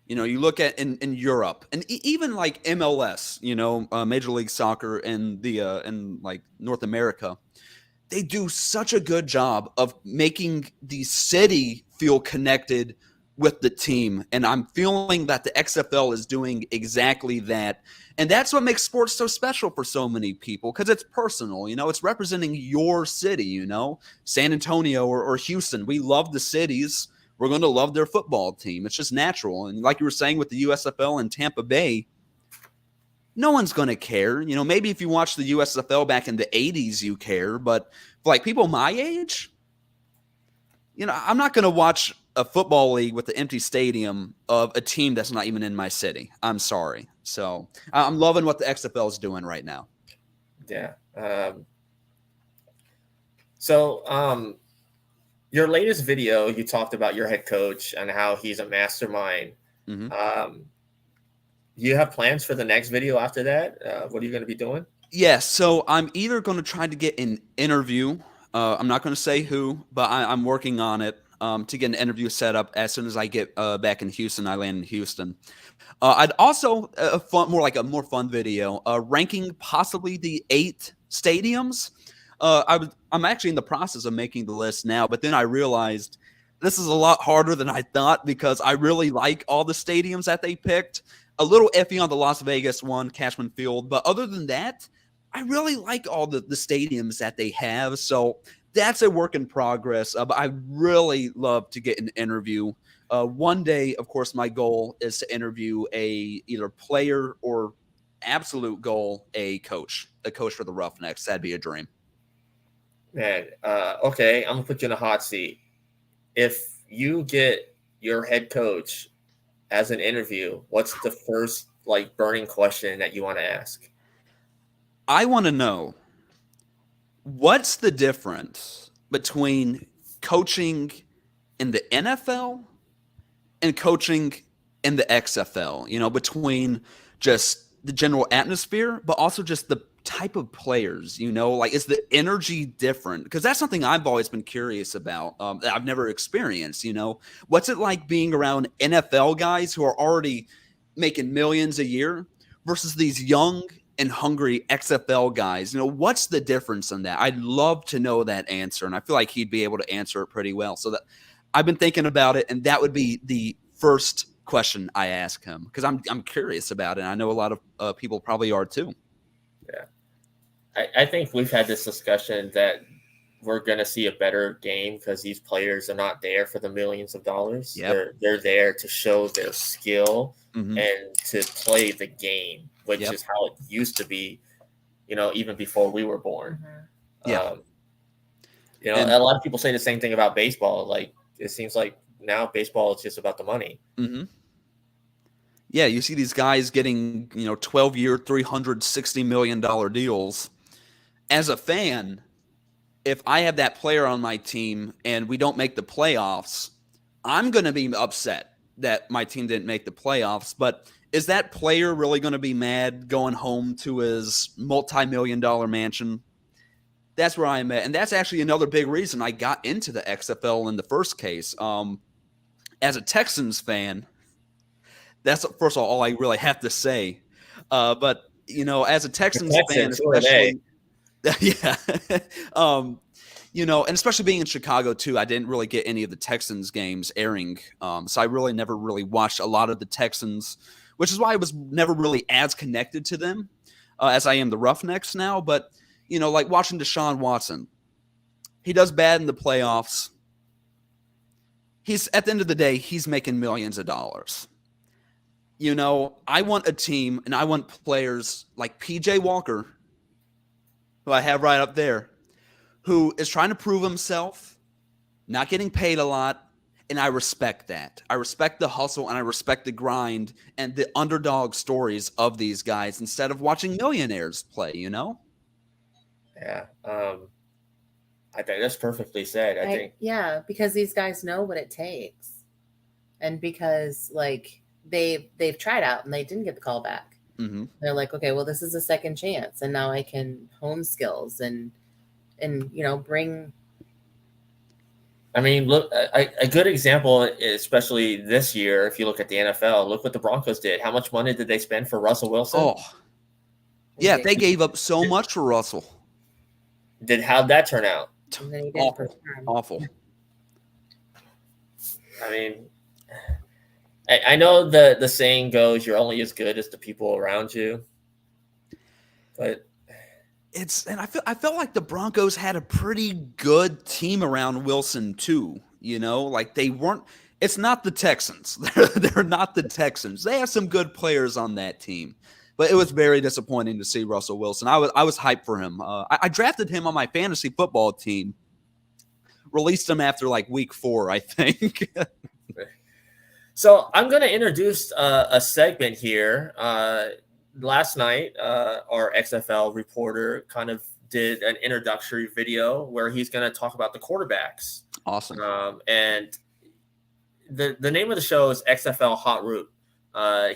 You look at in Europe and even like MLS, Major League Soccer in like North America, they do such a good job of making the city feel connected with the team. And I'm feeling that the XFL is doing exactly that. And that's what makes sports so special for so many people, because it's personal, it's representing your city, San Antonio or Houston. We love the cities. We're going to love their football team. It's just natural. And like you were saying with the USFL and Tampa Bay, no one's going to care. Maybe if you watch the USFL back in the 80s, you care. But for like people my age, I'm not going to watch a football league with the empty stadium of a team that's not even in my city. I'm sorry. So I'm loving what the XFL is doing right now. Yeah. Your latest video, you talked about your head coach and how he's a mastermind. Mm-hmm. You have plans for the next video after that? What are you going to be doing? Yeah, so I'm either going to try to get an interview. I'm not going to say who, but I'm working on it to get an interview set up as soon as I get back in Houston. I land in Houston. I'd also a more fun video ranking possibly the 8 stadiums. I'm actually in the process of making the list now, but then I realized this is a lot harder than I thought, because I really like all the stadiums that they picked. A little iffy on the Las Vegas one, Cashman Field, but other than that, I really like all the stadiums that they have. So that's a work in progress, but I really love to get an interview. One day, of course, my goal is to interview either player or absolute goal, a coach for the Roughnecks. That'd be a dream. Man, okay, I'm gonna put you in a hot seat. If you get your head coach as an interview, what's the first burning question that you want to ask? I want to know, what's the difference between coaching in the NFL and coaching in the XFL? Between just the general atmosphere, but also just the type of players, is the energy different? Because that's something I've always been curious about, that I've never experienced. What's it like being around NFL guys who are already making millions a year versus these young and hungry XFL guys? What's the difference in that? I'd love to know that answer, and I feel like he'd be able to answer it pretty well. So that I've been thinking about it, and that would be the first question I ask him, because I'm curious about it. I know a lot of people probably are too. Yeah, I think we've had this discussion that we're going to see a better game because these players are not there for the millions of dollars. Yep. They're there to show their skill Mm-hmm. and to play the game, which Yep. is how it used to be, even before we were born. Yeah. And a lot of people say the same thing about baseball. Like, it seems like now baseball is just about the money. Mm-hmm. Yeah, you see these guys getting, 12-year, $360 million deals. As a fan, if I have that player on my team and we don't make the playoffs, I'm going to be upset that my team didn't make the playoffs. But is that player really going to be mad going home to his multi-million-dollar mansion? That's where I'm at. And that's actually another big reason I got into the XFL in the first case. As a Texans fan, that's, first of all I really have to say. But, as a Texans fan, especially – yeah. And especially being in Chicago too, I didn't really get any of the Texans games airing. So I really never really watched a lot of the Texans, which is why I was never really as connected to them as I am the Roughnecks now. But, like watching Deshaun Watson, he does bad in the playoffs. He's, at the end of the day, he's making millions of dollars. I want a team and I want players like PJ Walker, who I have right up there, who is trying to prove himself, not getting paid a lot, and I respect that. I respect the hustle, and I respect the grind and the underdog stories of these guys instead of watching millionaires play, Yeah. I think that's perfectly said. I think. Yeah, because these guys know what it takes. And because, like, they've tried out and they didn't get the call back. Mm-hmm. They're like, okay, well, this is a second chance, and now I can hone skills and bring. I mean, look, a good example, especially this year, if you look at the NFL, look what the Broncos did. How much money did they spend for Russell Wilson? Oh, yeah, they gave up so much for Russell. How'd that turn out? Awful. I mean, I know the saying goes, you're only as good as the people around you, but I felt like the Broncos had a pretty good team around Wilson too. Like they weren't. It's not the Texans. They're not the Texans. They have some good players on that team, but it was very disappointing to see Russell Wilson. I was hyped for him. I drafted him on my fantasy football team. Released him after like week 4, I think. So I'm going to introduce a segment here. Last night, our XFL reporter kind of did an introductory video where he's going to talk about the quarterbacks. Awesome. And the name of the show is XFL Hot Route.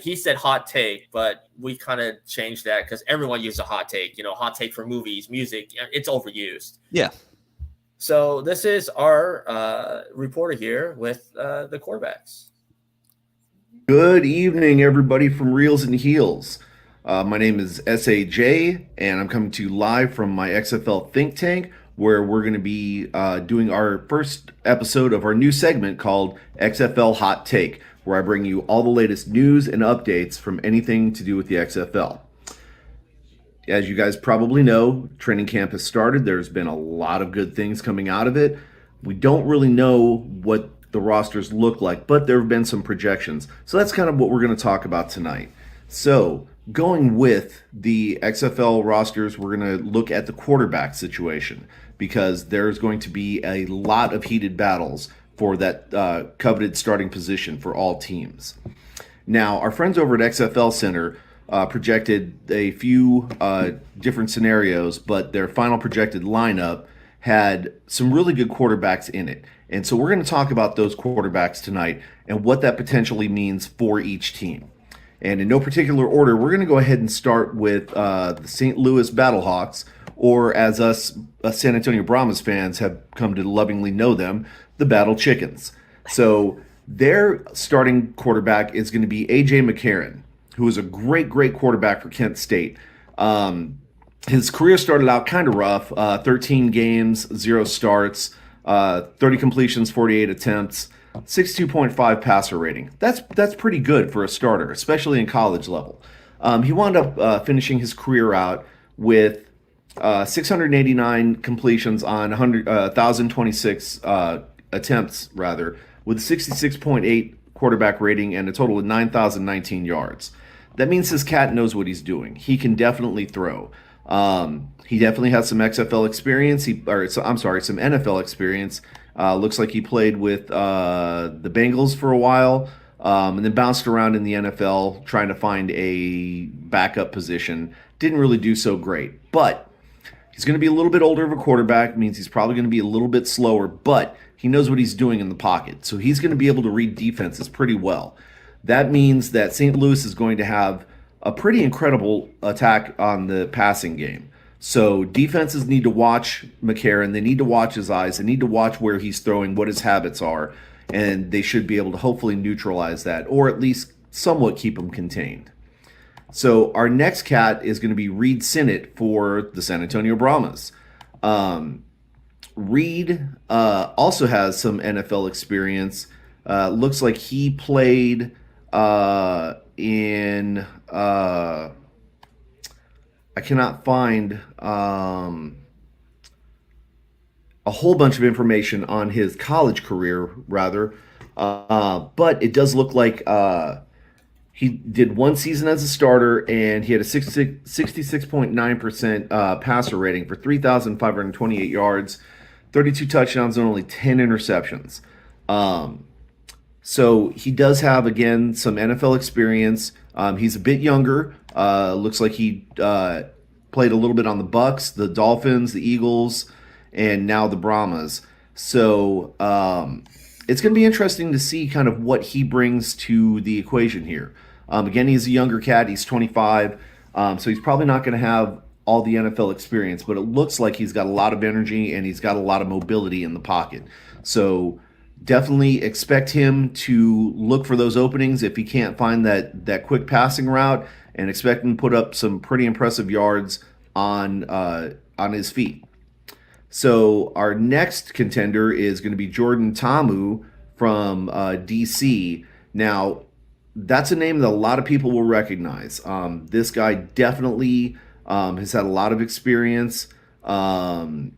He said hot take, but we kind of changed that because everyone uses a hot take. Hot take for movies, music. It's overused. Yeah. So this is our reporter here with the quarterbacks. Good evening, everybody from Reels and Heels. My name is SAJ, and I'm coming to you live from my XFL think tank, where we're going to be doing our first episode of our new segment called XFL Hot Take, where I bring you all the latest news and updates from anything to do with the XFL. As you guys probably know, training camp has started. There's been a lot of good things coming out of it. We don't really know what the rosters look like, but there have been some projections. So that's kind of what we're going to talk about tonight. So going with the XFL rosters, we're going to look at the quarterback situation because there's going to be a lot of heated battles for that coveted starting position for all teams. Now, our friends over at XFL Center projected a few different scenarios, but their final projected lineup had some really good quarterbacks in it. And so we're going to talk about those quarterbacks tonight and what that potentially means for each team. And in no particular order, we're going to go ahead and start with the St. Louis Battlehawks, or as us San Antonio Brahmas fans have come to lovingly know them, the Battle Chickens. So their starting quarterback is going to be A.J. McCarron. who is a great quarterback for Kent State. His career started out kind of rough, 13 games, 0 starts, 30 completions, 48 attempts, 62.5 passer rating. That's pretty good for a starter, especially in college level. He wound up finishing his career out with 689 completions on 1,026 attempts, rather, with 66.8 quarterback rating and a total of 9,019 yards. That means this cat knows what he's doing. He can definitely throw. He definitely has some XFL experience. Some NFL experience. Looks like he played with the Bengals for a while, and then bounced around in the NFL trying to find a backup position. Didn't really do so great, but he's going to be a little bit older of a quarterback. Means he's probably going to be a little bit slower, but he knows what he's doing in the pocket. So he's going to be able to read defenses pretty well. That means that St. Louis is going to have a pretty incredible attack on the passing game. So defenses need to watch McCarron. They need to watch his eyes. They need to watch where he's throwing, what his habits are, and they should be able to hopefully neutralize that, or at least somewhat keep him contained. So our next cat is going to be Reed Sinnott for the San Antonio Brahmas. Reed also has some NFL experience. Looks like he played in I cannot find a whole bunch of information on his college career, rather, but it does look like he did one season as a starter, and he had a 66.9% passer rating for 3,528 yards, 32 touchdowns, and only 10 interceptions. So he does have, again, some NFL experience. He's a bit younger. Looks like he played a little bit on the Bucks, the Dolphins, the Eagles, and now the Brahmas. So it's going to be interesting to see kind of what he brings to the equation here. Again, he's a younger cat. He's 25, so he's probably not going to have all the NFL experience, but it looks like he's got a lot of energy and he's got a lot of mobility in the pocket. So definitely expect him to look for those openings if he can't find that quick passing route, and expect him to put up some pretty impressive yards on his feet. So our next contender is going to be Jordan Ta'amu from DC. Now, that's a name that a lot of people will recognize. This guy definitely has had a lot of experience.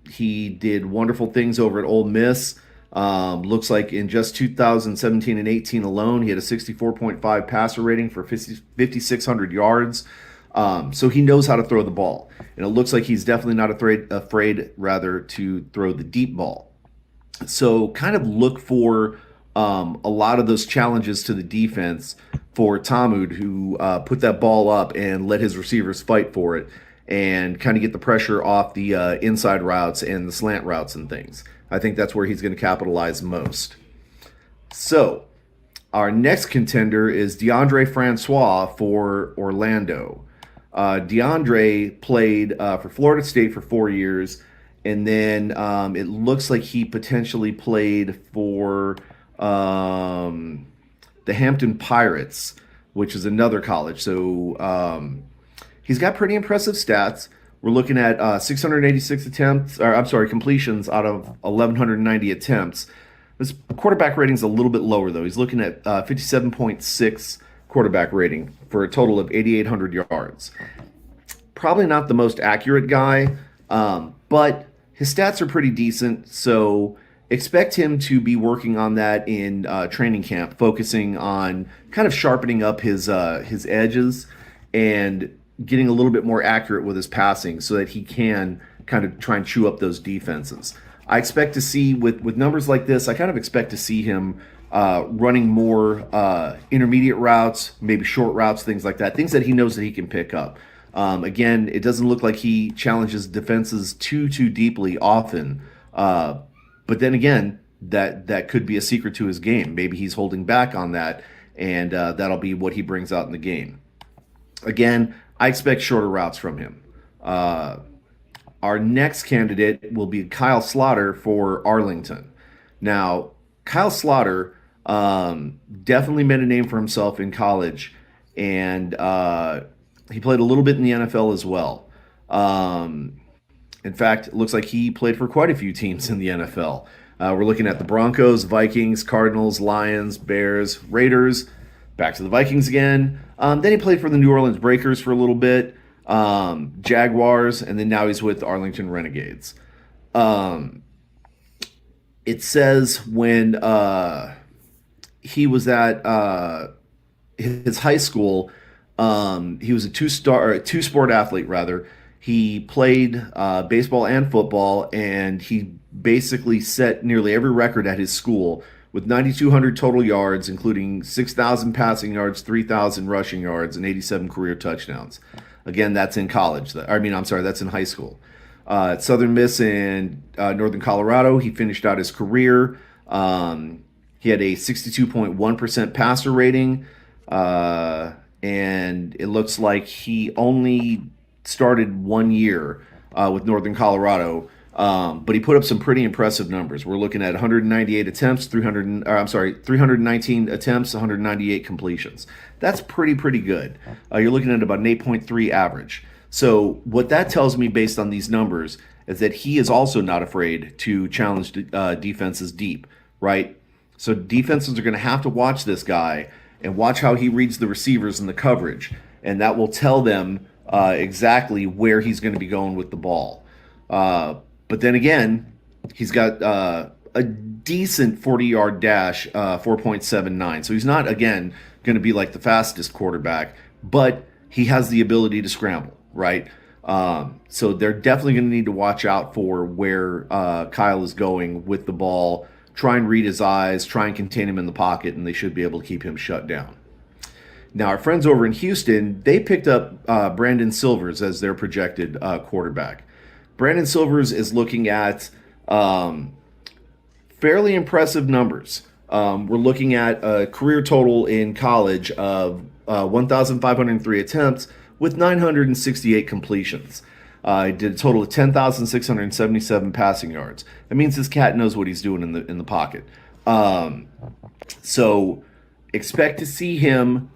He did wonderful things over at Ole Miss. Looks like in just 2017 and 18 alone, he had a 64.5 passer rating for 5,600 yards. So he knows how to throw the ball. And it looks like he's definitely not afraid to throw the deep ball. So kind of look for a lot of those challenges to the defense for Ta'amu, who put that ball up and let his receivers fight for it and kind of get the pressure off the inside routes and the slant routes and things. I think that's where he's going to capitalize most. So our next contender is DeAndre Francois for Orlando. DeAndre played for Florida State for 4 years, and then it looks like he potentially played for the Hampton Pirates, which is another college. So he's got pretty impressive stats. We're looking at 686 completions out of 1,190 attempts. His quarterback rating is a little bit lower, though. He's looking at 57.6 quarterback rating for a total of 8,800 yards. Probably not the most accurate guy, but his stats are pretty decent, so expect him to be working on that in training camp, focusing on kind of sharpening up his edges and getting a little bit more accurate with his passing so that he can kind of try and chew up those defenses. I expect to see, with numbers like this, I kind of expect to see him running more intermediate routes, maybe short routes, things like that, things that he knows that he can pick up. Again, it doesn't look like he challenges defenses too deeply often. But then again, that could be a secret to his game. Maybe he's holding back on that, and that'll be what he brings out in the game. Again, I expect shorter routes from him. Our next candidate will be Kyle Slaughter for Arlington. Now, Kyle Slaughter definitely made a name for himself in college, and he played a little bit in the NFL as well. In fact, it looks like he played for quite a few teams in the NFL. We're looking at the Broncos, Vikings, Cardinals, Lions, Bears, Raiders. Back to the Vikings again. Then he played for the New Orleans Breakers for a little bit, Jaguars, and then now he's with Arlington Renegades. It says when he was at his high school, he was a two-sport athlete rather. He played baseball and football, and he basically set nearly every record at his school with 9,200 total yards, including 6,000 passing yards, 3,000 rushing yards, and 87 career touchdowns. Again, that's in college. That's in high school. At Southern Miss in Northern Colorado, he finished out his career. He had a 62.1% passer rating, and it looks like he only started 1 year with Northern Colorado, but he put up some pretty impressive numbers. We're looking at 198 attempts, 319 attempts, 198 completions. That's pretty good. You're looking at about an 8.3 average. So what that tells me based on these numbers is that he is also not afraid to challenge defenses deep, right? So defenses are going to have to watch this guy and watch how he reads the receivers and the coverage, and that will tell them exactly where he's going to be going with the ball. But then again, he's got a decent 40-yard dash, 4.79. So he's not, again, going to be like the fastest quarterback, but he has the ability to scramble, right? So they're definitely going to need to watch out for where Kyle is going with the ball, try and read his eyes, try and contain him in the pocket, and they should be able to keep him shut down. Now, our friends over in Houston, they picked up Brandon Silvers as their projected quarterback. Brandon Silvers is looking at fairly impressive numbers. We're looking at a career total in college of 1,503 attempts with 968 completions. He did a total of 10,677 passing yards. That means this cat knows what he's doing in the pocket. So expect to see him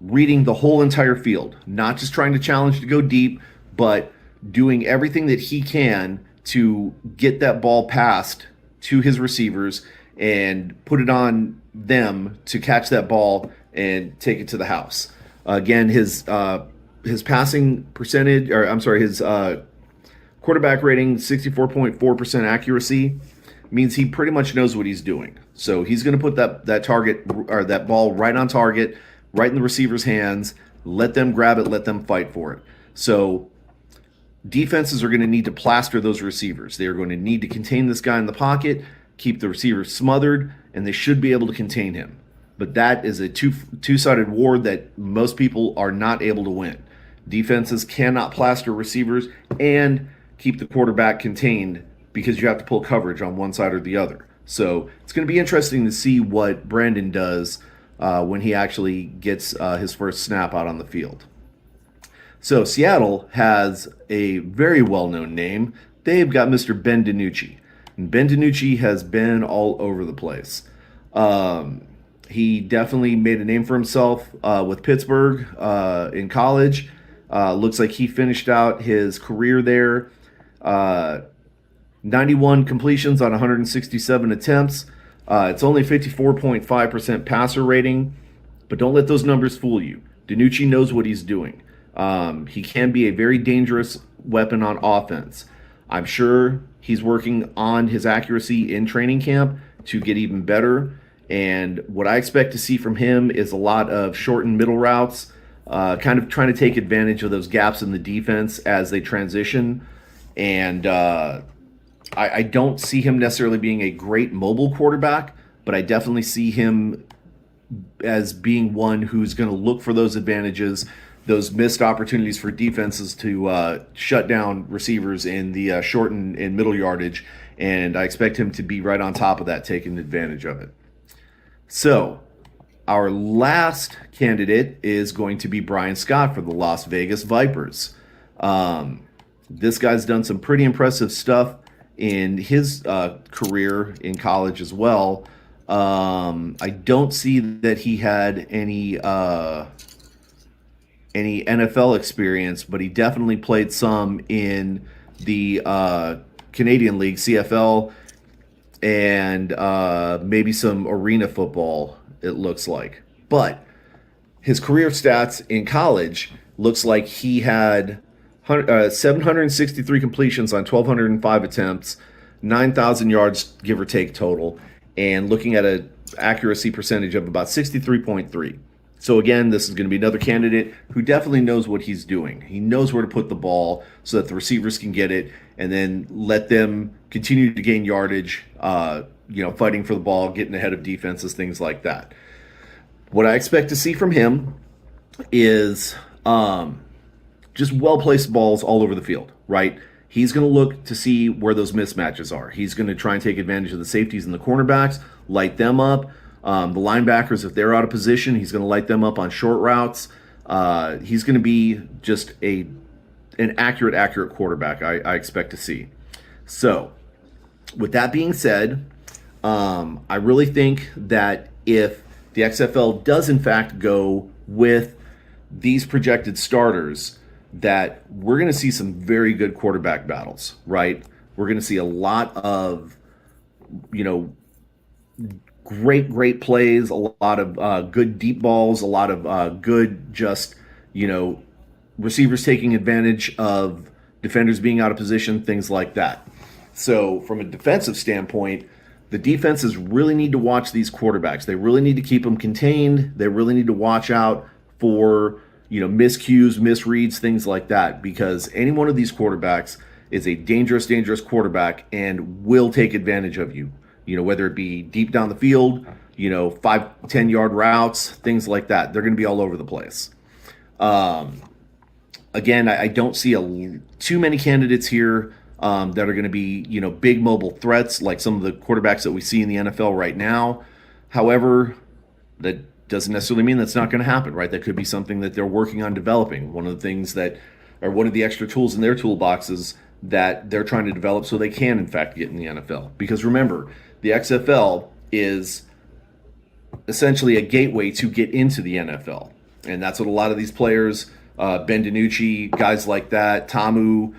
reading the whole entire field, not just trying to challenge to go deep, but doing everything that he can to get that ball passed to his receivers and put it on them to catch that ball and take it to the house. Again, his passing percentage, his quarterback rating, 64.4% accuracy, means he pretty much knows what he's doing. So he's going to put that target or that ball right on target, right in the receiver's hands, let them grab it, let them fight for it. So defenses are going to need to plaster those receivers. They are going to need to contain this guy in the pocket, keep the receiver smothered, and they should be able to contain him. But that is a two-sided war that most people are not able to win. Defenses cannot plaster receivers and keep the quarterback contained because you have to pull coverage on one side or the other. So it's going to be interesting to see what Brandon does when he actually gets his first snap out on the field. So Seattle has a very well-known name. They've got Mr. Ben DiNucci. And Ben DiNucci has been all over the place. He definitely made a name for himself with Pittsburgh in college. Looks like he finished out his career there. 91 completions on 167 attempts. It's only 54.5% passer rating, but don't let those numbers fool you. DiNucci knows what he's doing. He can be a very dangerous weapon on offense. I'm sure he's working on his accuracy in training camp to get even better. And what I expect to see from him is a lot of short and middle routes, kind of trying to take advantage of those gaps in the defense as they transition. And I don't see him necessarily being a great mobile quarterback, but I definitely see him as being one who's going to look for those advantages, those missed opportunities for defenses to shut down receivers in the short and middle yardage, and I expect him to be right on top of that, taking advantage of it. So our last candidate is going to be Brian Scott for the Las Vegas Vipers. This guy's done some pretty impressive stuff in his career in college as well. I don't see that he had any any NFL experience, but he definitely played some in the Canadian League, CFL, and maybe some arena football, it looks like. But his career stats in college looks like he had 763 completions on 1,205 attempts, 9,000 yards, give or take, total, and looking at an accuracy percentage of about 63.3. So again, this is going to be another candidate who definitely knows what he's doing. He knows where to put the ball so that the receivers can get it, and then let them continue to gain yardage, fighting for the ball, getting ahead of defenses, things like that. What I expect to see from him is just well-placed balls all over the field, right? He's going to look to see where those mismatches are. He's going to try and take advantage of the safeties and the cornerbacks, light them up. The linebackers, if they're out of position, he's going to light them up on short routes. He's going to be just an accurate quarterback, I expect to see. So, with that being said, I really think that if the XFL does in fact go with these projected starters, that we're going to see some very good quarterback battles, right? We're going to see a lot of, great plays, a lot of good deep balls, a lot of good receivers taking advantage of defenders being out of position, things like that. So from a defensive standpoint, the defenses really need to watch these quarterbacks. They really need to keep them contained. They really need to watch out for, miscues, misreads, things like that, because any one of these quarterbacks is a dangerous quarterback and will take advantage of you. Whether it be deep down the field, 5-10 yard routes, things like that. They're going to be all over the place. Again, I don't see too many candidates here that are going to be, big mobile threats like some of the quarterbacks that we see in the NFL right now. However, that doesn't necessarily mean that's not going to happen, right? That could be something that they're working on developing. One of the things that are one of the extra tools in their toolboxes that they're trying to develop so they can, in fact, get in the NFL. Because remember, the XFL is essentially a gateway to get into the NFL. And that's what a lot of these players, Ben DiNucci, guys like that, Tamu,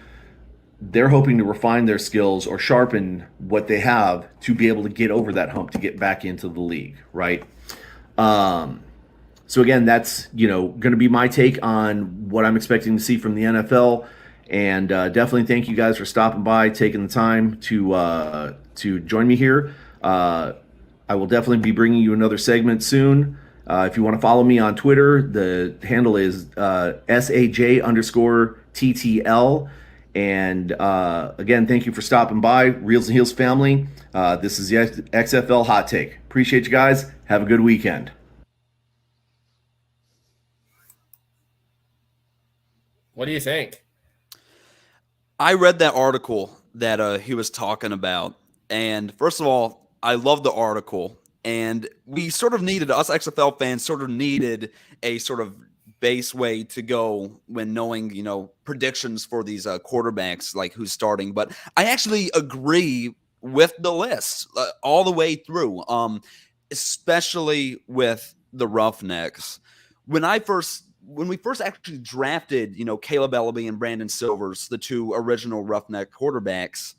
they're hoping to refine their skills or sharpen what they have to be able to get over that hump to get back into the league, right? So again, that's, going to be my take on what I'm expecting to see from the NFL. And definitely thank you guys for stopping by, taking the time to join me here. I will definitely be bringing you another segment soon. If you want to follow me on Twitter, the handle is SAJ_TTL. And again, thank you for stopping by, Reels and Heels family. This is the XFL Hot Take. Appreciate you guys. Have a good weekend. What do you think? I read that article that he was talking about. And first of all, I love the article. And we sort of needed, us XFL fans sort of needed a sort of base way to go when knowing, predictions for these quarterbacks, like who's starting. But I actually agree with the list all the way through, especially with the Roughnecks. When we first actually drafted, Caleb Ellaby and Brandon Silvers, the two original Roughneck quarterbacks,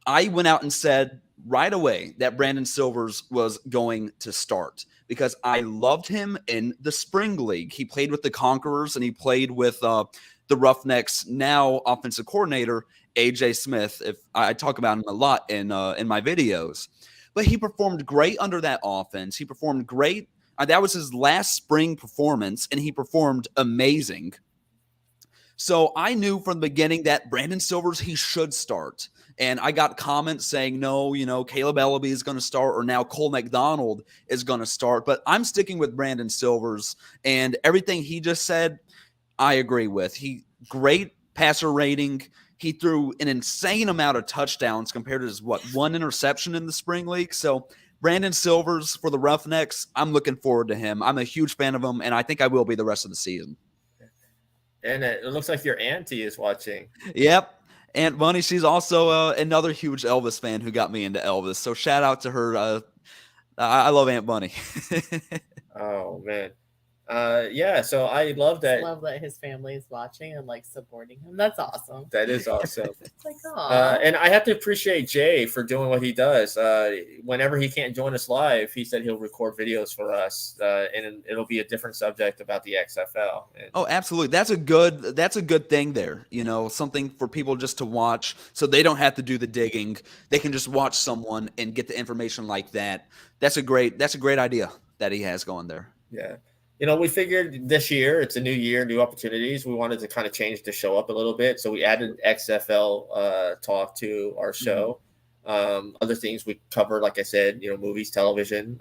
I went out and said right away that Brandon Silvers was going to start because I loved him in the spring league. He played with the Conquerors and he played with the Roughnecks now offensive coordinator AJ Smith. If I talk about him a lot in my videos, but he performed great under that offense. He performed great. That was his last spring performance, and he performed amazing. So I knew from the beginning that Brandon Silvers, he should start. And I got comments saying, no, Caleb Ellaby is going to start, or now Cole McDonald is going to start. But I'm sticking with Brandon Silvers, and everything he just said, I agree with. Great passer rating. He threw an insane amount of touchdowns compared to his, one interception in the spring league. So Brandon Silvers for the Roughnecks, I'm looking forward to him. I'm a huge fan of him, and I think I will be the rest of the season. And it looks like your auntie is watching. Yep. Aunt Bunny, she's also another huge Elvis fan who got me into Elvis. So shout out to her. I love Aunt Bunny. Oh, man. Yeah, so I love that. Love that his family is watching and like supporting him. That's awesome. That is awesome. It's like, oh, And I have to appreciate Jay for doing what he does. Whenever he can't join us live, he said he'll record videos for us, and it'll be a different subject about the XFL. And, Oh, absolutely. That's a good thing there. Something for people just to watch, so they don't have to do the digging. They can just watch someone and get the information like that. That's a great idea that he has going there. yeah. We figured this year, it's a new year, new opportunities. We wanted to kind of change the show up a little bit. So we added XFL talk to our show. Other things we covered, like I said, movies, television,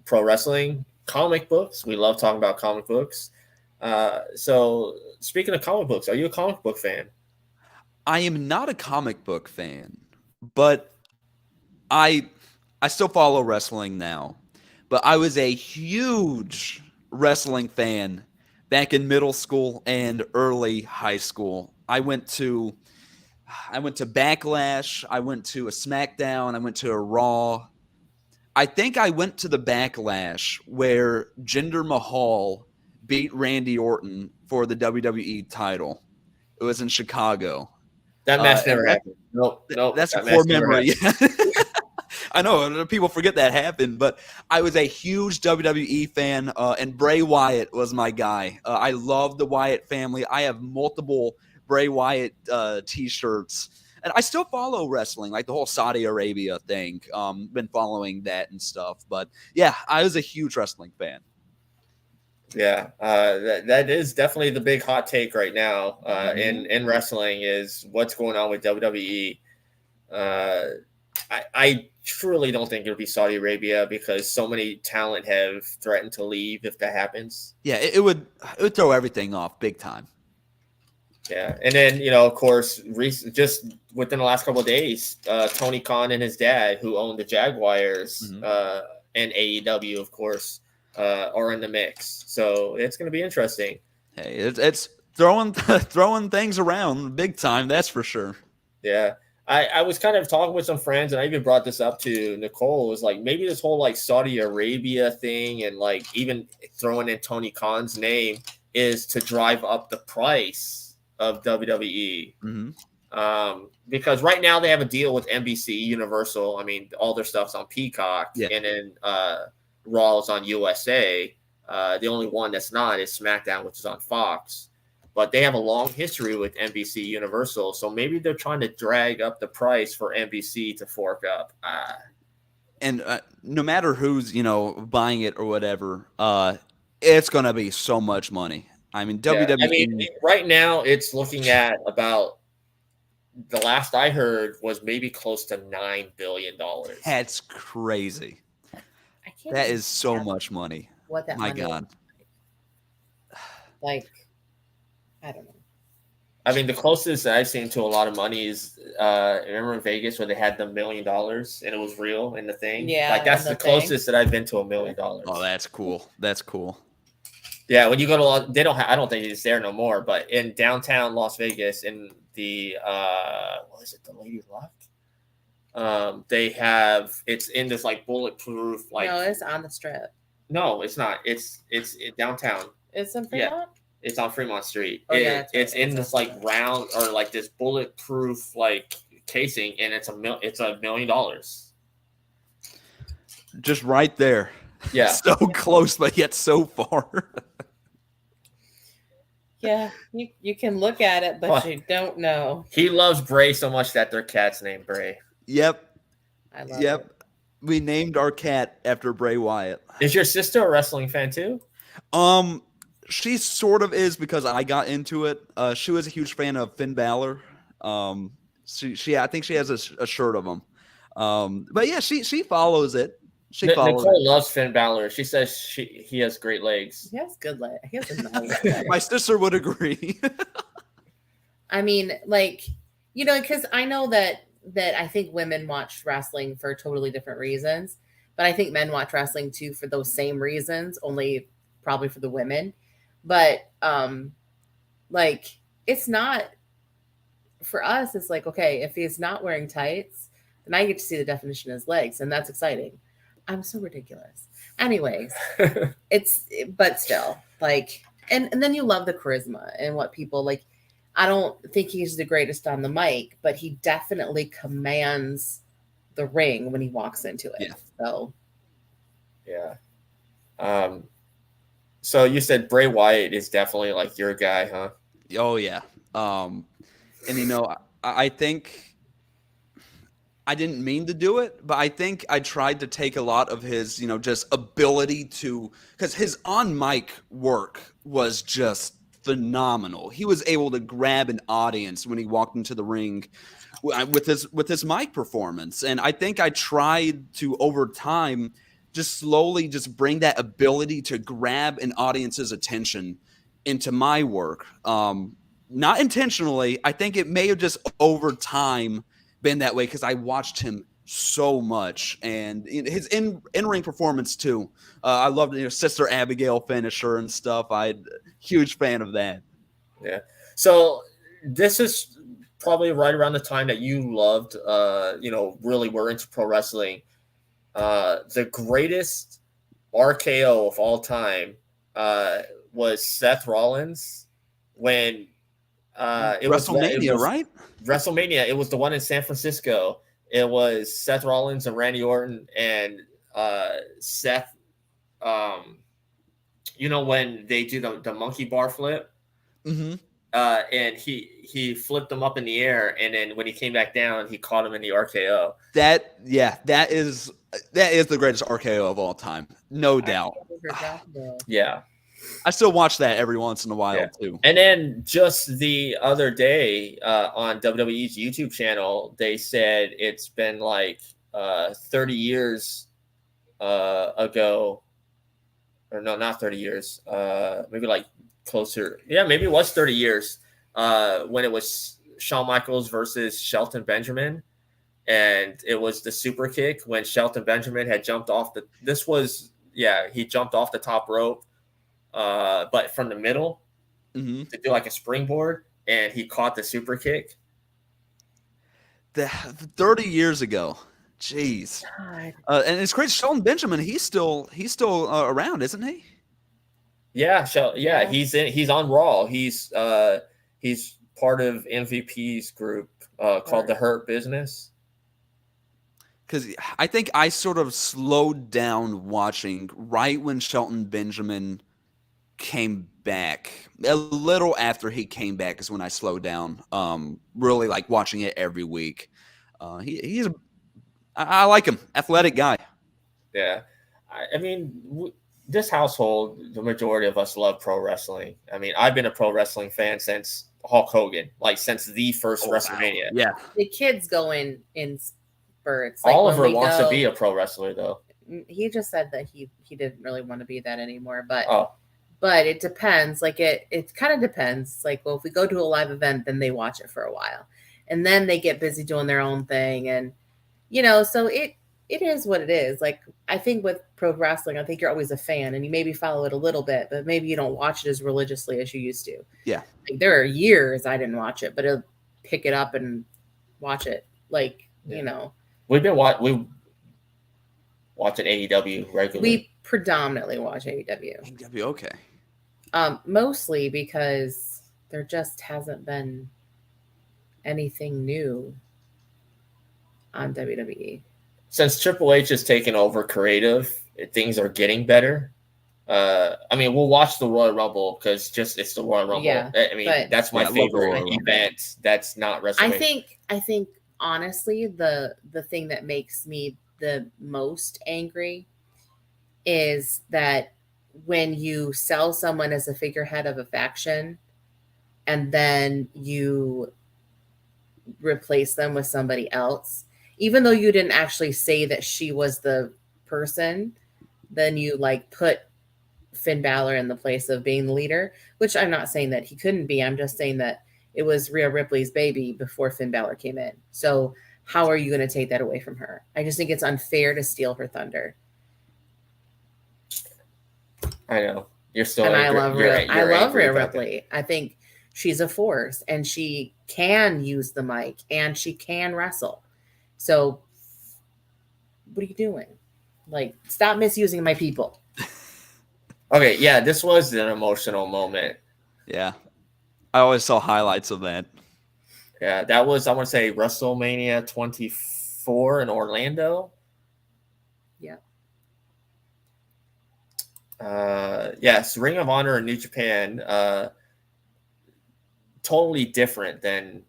pro wrestling, comic books. We love talking about comic books. So speaking of comic books, are you a comic book fan? I am not a comic book fan, but I still follow wrestling now. But I was a huge wrestling fan back in middle school and early high school. I went to Backlash, I went to a SmackDown, I went to a Raw. I think I went to the Backlash where Jinder Mahal beat Randy Orton for the WWE title. It was in Chicago. That match never happened. Nope. That's a that core match never memory. happened. I know people forget that happened, but I was a huge WWE fan, and Bray Wyatt was my guy. I love the Wyatt family. I have multiple Bray Wyatt T-shirts, and I still follow wrestling, like the whole Saudi Arabia thing. Been following that and stuff, but yeah, I was a huge wrestling fan. Yeah, that is definitely the big hot take right now in wrestling is what's going on with WWE. I truly don't think it'll be Saudi Arabia because so many talent have threatened to leave if that happens. Yeah, it would throw everything off big time. Yeah, and then of course, just within the last couple of days, Tony Khan and his dad, who owned the Jaguars and AEW, of course, are in the mix. So it's going to be interesting. Hey, it's throwing things around big time. That's for sure. Yeah. I was kind of talking with some friends, and I even brought this up to Nicole. It was like maybe this whole like Saudi Arabia thing, and like even throwing in Tony Khan's name is to drive up the price of WWE. Because right now they have a deal with NBC Universal. I mean, all their stuff's on Peacock, and then Raw is on USA. The only one that's not is SmackDown, which is on Fox. But they have a long history with NBC Universal, so maybe they're trying to drag up the price for NBC to fork up. And no matter who's buying it or whatever, it's gonna be so much money. I mean, WWE. I mean, right now it's looking at about the last I heard was maybe close to $9 billion. That's crazy. That is so much money. What that? My money God. Like. I don't know. I mean, the closest I've seen to a lot of money is remember in Vegas where they had the $1 million and it was real in the thing. Yeah, like that's the closest that I've been to $1 million. Oh, that's cool. That's cool. Yeah, when you go to they don't. I don't think it's there no more. But in downtown Las Vegas, in the what is it? The Lady Luck. They have it's in this like bulletproof like. No, it's on the Strip. No, it's not. It's downtown. It's in Fremont. Yeah. It's on Fremont Street. Oh, yeah, it's in this like round or like this bulletproof like casing, and it's $1 million. Just right there. Yeah, so close, but yet so far. Yeah, you can look at it, but you don't know. He loves Bray so much that their cat's named Bray. Yep. I love it. We named our cat after Bray Wyatt. Is your sister a wrestling fan too? She sort of is because I got into it. She was a huge fan of Finn Balor. She I think she has a shirt of him. But yeah, she follows it. Nicole loves Finn Balor. She says he has great legs. He has good legs. He has a nice leg. My sister would agree. I mean, like, because I know that I think women watch wrestling for totally different reasons, but I think men watch wrestling too for those same reasons, only probably for the women. But like it's not for us. It's like, okay, if he's not wearing tights, then I get to see the definition of his legs, and that's exciting. I'm so ridiculous. Anyways, but still, like, and then you love the charisma and what people like. I don't think he's the greatest on the mic, but he definitely commands the ring when he walks into it. Yeah. So, yeah. So you said Bray Wyatt is definitely like your guy, huh? Oh yeah. And I think I didn't mean to do it, but I think I tried to take a lot of his, just ability to, because his on mic work was just phenomenal. He was able to grab an audience when he walked into the ring with his mic performance. And I think I tried to, over time, just slowly just bring that ability to grab an audience's attention into my work. Not intentionally. I think it may have just over time been that way because I watched him so much, and his in-ring performance too. I loved Sister Abigail finisher and stuff. I'm huge fan of that. Yeah. So this is probably right around the time that you loved, really were into pro wrestling. The greatest RKO of all time was Seth Rollins when it WrestleMania, right? WrestleMania. It was the one in San Francisco. It was Seth Rollins and Randy Orton and Seth. When they do the monkey bar flip, Mm-hmm. and he flipped them up in the air, and then when he came back down, he caught him in the RKO. That is the greatest RKO of all time, no doubt. Yeah. I still watch that every once in a while too. And then just the other day on WWE's YouTube channel, they said it's been like 30 years ago, or no, not 30 years, maybe like closer. Yeah, maybe it was 30 years when it was Shawn Michaels versus Shelton Benjamin. And it was the super kick when Shelton Benjamin had jumped off he jumped off the top rope. But from the middle to do like a springboard, and he caught the super kick. 30 years ago, jeez. And it's great. Shelton Benjamin, he's still around, isn't he? Yeah, he's on Raw. He's part of MVP's group called the Hurt Business. Because I think I sort of slowed down watching right when Shelton Benjamin came back. A little after he came back is when I slowed down. Really like watching it every week. I like him, athletic guy. Yeah, I mean, this household, the majority of us love pro wrestling. I mean, I've been a pro wrestling fan since Hulk Hogan, like since the first WrestleMania. Wow. Yeah, the kids go in spurts. Like Oliver wants to be a pro wrestler, though. He just said that he didn't really want to be that anymore, but it depends. Like it kind of depends. Like, well, if we go to a live event, then they watch it for a while, and then they get busy doing their own thing, and so it is what it is. Like, I think with pro wrestling, I think you're always a fan, and you maybe follow it a little bit, but maybe you don't watch it as religiously as you used to. Yeah, like, there are years I didn't watch it, but I'll pick it up and watch it. Like, we've been watching AEW regularly. We predominantly watch AEW. AEW, okay. Mostly because there just hasn't been anything new on WWE. Since Triple H has taken over creative, things are getting better. I mean, we'll watch the Royal Rumble because it's the Royal Rumble. Yeah, I mean, that's my favorite event. That's not WrestleMania. I think honestly, the thing that makes me the most angry is that when you sell someone as a figurehead of a faction and then you replace them with somebody else, even though you didn't actually say that she was the person, then you like put Finn Balor in the place of being the leader, which I'm not saying that he couldn't be. I'm just saying that it was Rhea Ripley's baby before Finn Balor came in. So how are you going to take that away from her? I just think it's unfair to steal her thunder. I know. You're still. And I love Rhea Ripley. I think she's a force, and she can use the mic, and she can wrestle. So what are you doing? Like, stop misusing my people. Okay, yeah, this was an emotional moment. Yeah. I always saw highlights of that. Yeah, that was, I want to say, WrestleMania 24 in Orlando. Yeah. Yes, Ring of Honor and New Japan, totally different than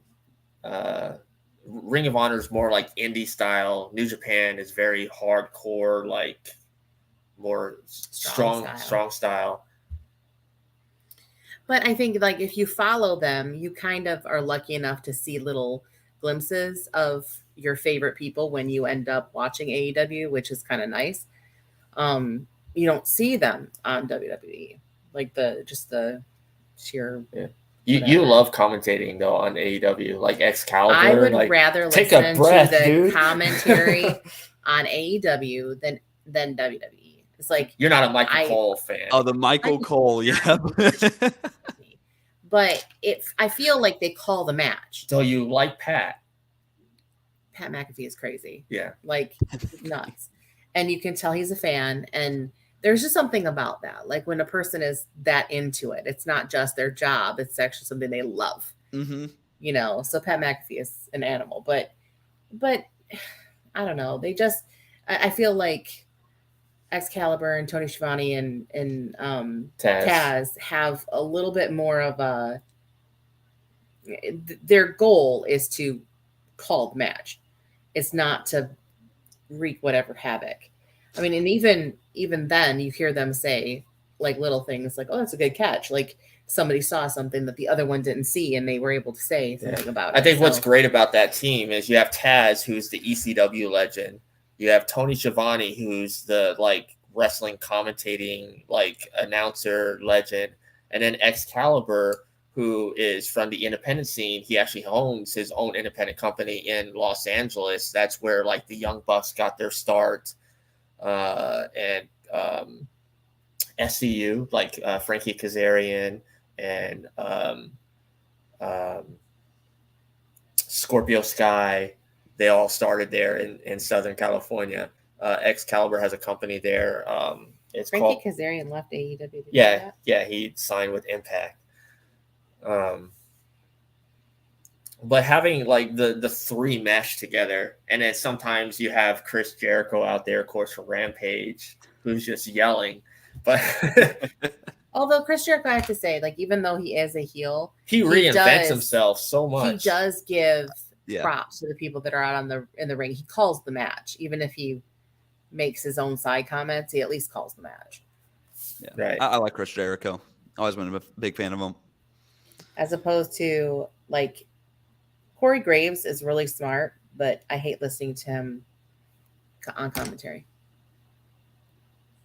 Ring of Honor is more like indie style. New Japan is very hardcore, like more strong style. But I think, like, if you follow them, you kind of are lucky enough to see little glimpses of your favorite people when you end up watching AEW, which is kind of nice. You don't see them on WWE, like the sheer. Yeah. You love commentating though on AEW, like Excalibur. I would like, rather take listen a breath, to the dude. commentary on AEW than WWE. It's like, you're not a Michael Cole fan. Oh, the Michael Cole, yeah. But I feel like they call the match. So you like Pat? Pat McAfee is crazy. Yeah, like nuts, and you can tell he's a fan. And there's just something about that. Like, when a person is that into it, it's not just their job; it's actually something they love. Mm-hmm. You know, so Pat McAfee is an animal, but I don't know. They just, I feel like Excalibur and Tony Schiavone and Taz have a little bit more of a. Their goal is to call the match. It's not to wreak whatever havoc. I mean, and even then, you hear them say like little things like, "Oh, that's a good catch." Like, somebody saw something that the other one didn't see, and they were able to say something about it. I think what's great about that team is you have Taz, who's the ECW legend. You have Tony Schiavone, who's the like wrestling commentating like announcer legend, and then Excalibur, who is from the independent scene. He actually owns his own independent company in Los Angeles. That's where like the Young Bucks got their start, and SCU, like Frankie Kazarian and Scorpio Sky. They all started there in Southern California. Excalibur has a company there. It's Frankie called Kazarian left AEW. Yeah, he signed with Impact. But having like the three mesh together, and then sometimes you have Chris Jericho out there, of course, from Rampage, who's just yelling. But although Chris Jericho, I have to say, like, even though he is a heel, he reinvents himself so much. He does give props to the people that are out in the ring. He calls the match, even if he makes his own side comments. He at least calls the match. Yeah, right. I like Chris Jericho. Always been a big fan of him. As opposed to like Corey Graves is really smart, but I hate listening to him on commentary.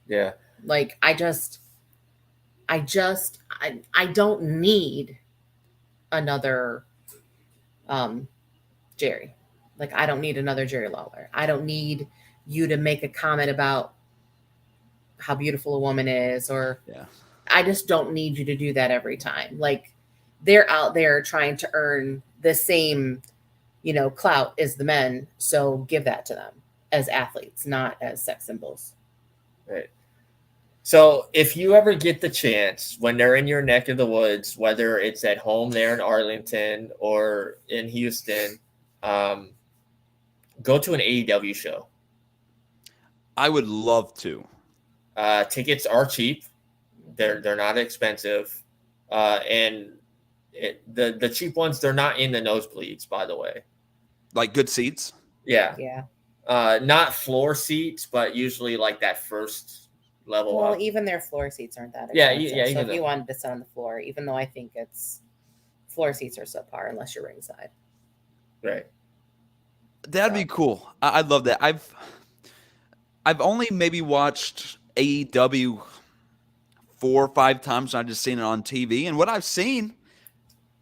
Yeah. Like, I don't need another Jerry. Like, I don't need another Jerry Lawler. I don't need you to make a comment about how beautiful a woman is, or I just don't need you to do that every time. Like, they're out there trying to earn the same, clout as the men. So give that to them as athletes, not as sex symbols. Right. So if you ever get the chance when they're in your neck of the woods, whether it's at home there in Arlington or in Houston, go to an AEW show. I would love to. Tickets are cheap. They're not expensive. And the cheap ones, they're not in the nosebleeds, by the way. Like good seats? Yeah. Yeah. Not floor seats, but usually like that first level. Well, up. Even their floor seats aren't that expensive. Yeah. So if you wanted to sit on the floor, even though I think floor seats are subpar unless you're ringside. Right. That'd be cool. I'd love that. I've only maybe watched AEW 4 or 5 times. I've just seen it on TV, and what I've seen,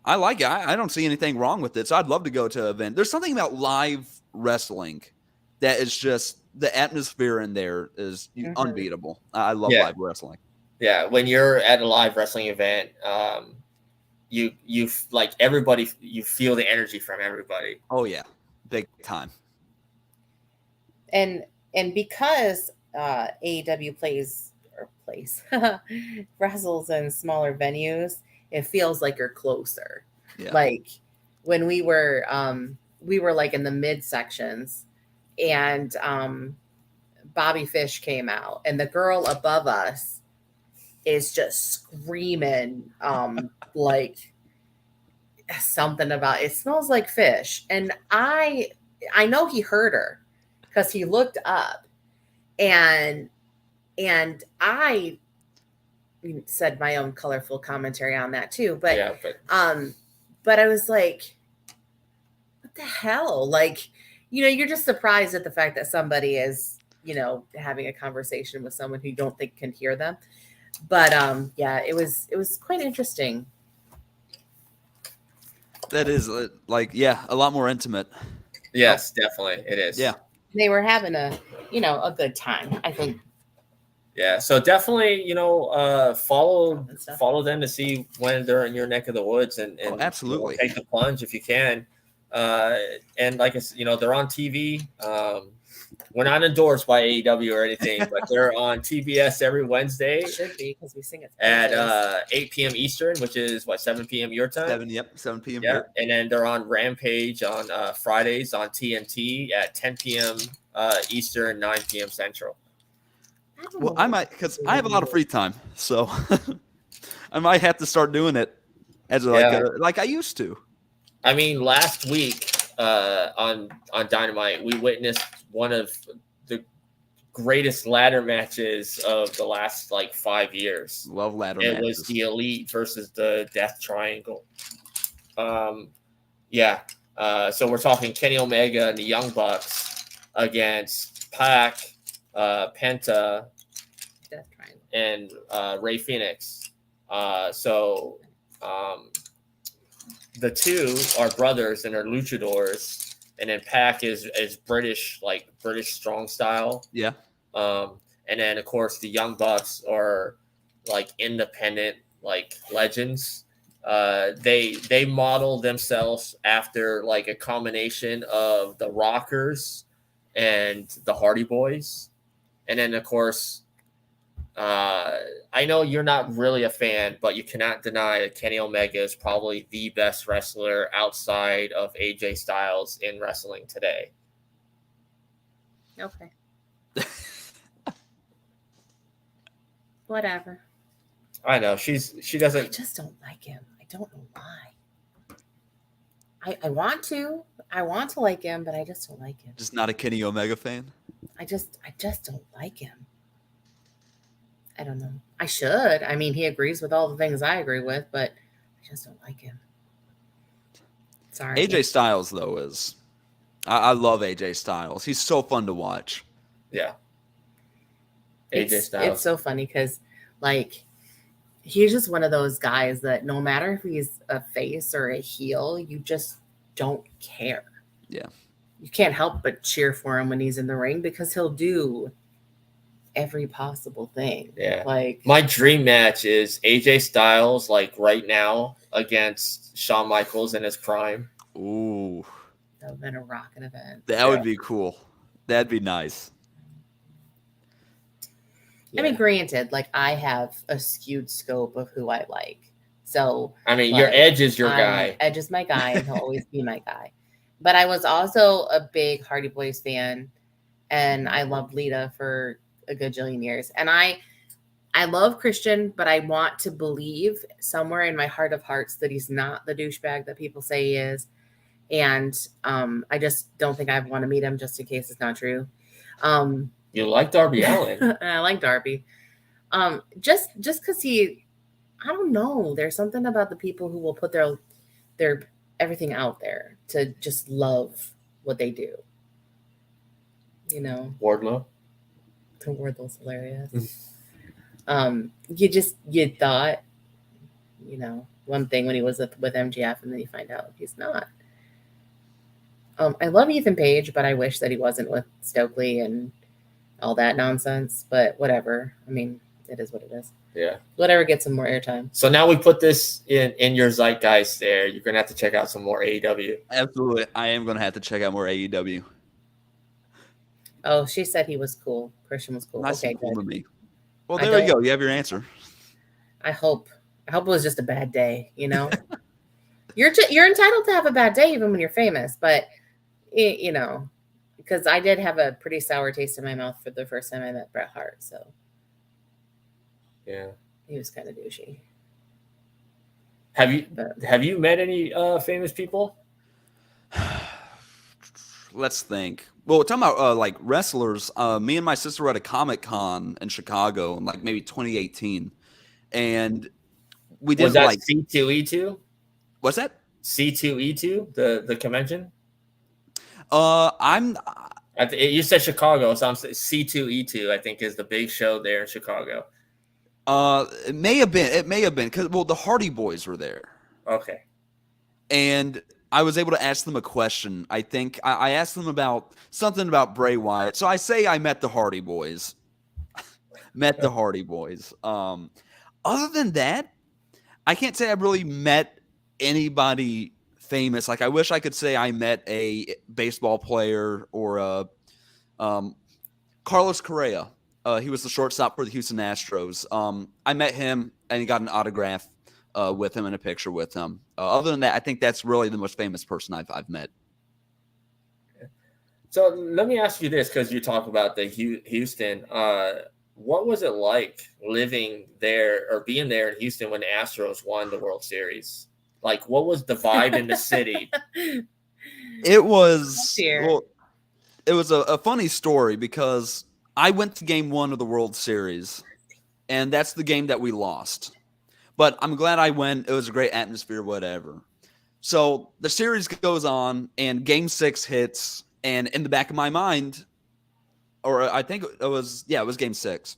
I like it. I don't see anything wrong with it. So I'd love to go to an event. There's something about live wrestling that is just the atmosphere in there is unbeatable. I love live wrestling. Yeah, when you're at a live wrestling event, you like everybody. You feel the energy from everybody. Oh yeah, big time. And because AEW wrestles in smaller venues, it feels like you're closer. Yeah. Like when we were like in the mid sections, and Bobby Fish came out, and the girl above us is just screaming like something about it smells like fish. And I know he heard her because he looked up, and I said my own colorful commentary on that too. But but I was like, what the hell? Like, you're just surprised at the fact that somebody is, having a conversation with someone who you don't think can hear them. But yeah, it was quite interesting. That is a lot more intimate. Yes, definitely. It is. Yeah. They were having a good time, I think. Yeah. So definitely, follow them to see when they're in your neck of the woods, and absolutely take the plunge if you can. And like I said, they're on TV. We're not endorsed by AEW or anything, but they're on TBS every Wednesday. Should be, because we sing it at 8 p.m. Eastern, which is 7 p.m. your time. 7 p.m. Yeah, and then they're on Rampage on Fridays on TNT at 10 p.m. Eastern, 9 p.m. Central. Well, I might, because I have a lot of free time, so I might have to start doing it as like I used to. I mean, last week on Dynamite, we witnessed one of the greatest ladder matches of the last 5 years. Love ladder matches. It was the Elite versus the Death Triangle. So we're talking Kenny Omega and the Young Bucks against Pac, Penta, Death Triangle, and Ray Phoenix. The two are brothers and are luchadors, and then Pac is British, British strong style. Yeah. And then of course the Young Bucks are independent legends. They model themselves after a combination of the Rockers and the Hardy Boys. And then of course, I know you're not really a fan, but you cannot deny that Kenny Omega is probably the best wrestler outside of AJ Styles in wrestling today. Okay. Whatever. I know she doesn't. I just don't like him. I don't know why. I want to like him, but I just don't like him. Just not a Kenny Omega fan? I just don't like him. I don't know. I should. I mean, he agrees with all the things I agree with, but I just don't like him. Sorry. AJ Styles, though, is... I love AJ Styles. He's so fun to watch. Yeah. AJ Styles. It's so funny because, he's just one of those guys that no matter if he's a face or a heel, you just don't care. Yeah. You can't help but cheer for him when he's in the ring because he'll do every possible thing. Yeah. My dream match is AJ Styles, right now, against Shawn Michaels in his prime. Ooh. That would have been a rocking event. That would be cool. That'd be nice. Yeah. I mean, granted, I have a skewed scope of who I like. So, I mean, your Edge is your guy. Edge is my guy, and he'll always be my guy. But I was also a big Hardy Boys fan, and I loved Lita for a gajillion years. And I love Christian, but I want to believe somewhere in my heart of hearts that he's not the douchebag that people say he is. And I just don't think I want to meet him just in case it's not true. You like Darby Allin. I like Darby. Just because I don't know. There's something about the people who will put their everything out there to just love what they do. Wardlow. Wardlow's hilarious. You thought, one thing when he was with MJF, and then you find out he's not. I love Ethan Page, but I wish that he wasn't with Stokely and all that nonsense. But whatever. I mean, it is what it is. Yeah. Whatever gets some more airtime. So now we put this in your zeitgeist there. You're going to have to check out some more AEW. Absolutely. I am going to have to check out more AEW. Oh, she said he was cool. Christian was cool. Nice Okay, and cool good. to me. Well, I there you don't- go. You have your answer. I hope it was just a bad day. You know, you're entitled to have a bad day even when you're famous, but you know, because I did have a pretty sour taste in my mouth for the first time I met Bret Hart. So Yeah. he was kind of douchey. Have you met any famous people? Let's think. Well, talking about like wrestlers, me and my sister were at a Comic-Con in Chicago in like maybe 2018. And we did Was that like C2E2? what's that? C2E2, the convention? You said Chicago, so I'm saying C2E2, I think, is the big show there in Chicago. It may have been because the Hardy Boys were there. Okay. And I was able to ask them a question. I think I asked them about something about Bray Wyatt. So I say I met the Hardy Boys. Other than that, I can't say I've really met anybody famous. Like I wish I could say I met a baseball player or Carlos Correa. He was the shortstop for the Houston Astros. I met him and he got an autograph with him and a picture with him. Other than that, I think that's really the most famous person I've met. So let me ask you this, because you talk about the Houston. What was it like living there or being there in Houston when the Astros won the World Series? Like, what was the vibe in the city? It was Well, it was a funny story because I went to game 1 of the World Series, and that's the game that we lost. But I'm glad I went. It was a great atmosphere, whatever. So the series goes on, and game 6 hits, and in the back of my mind, or I think it was game 6.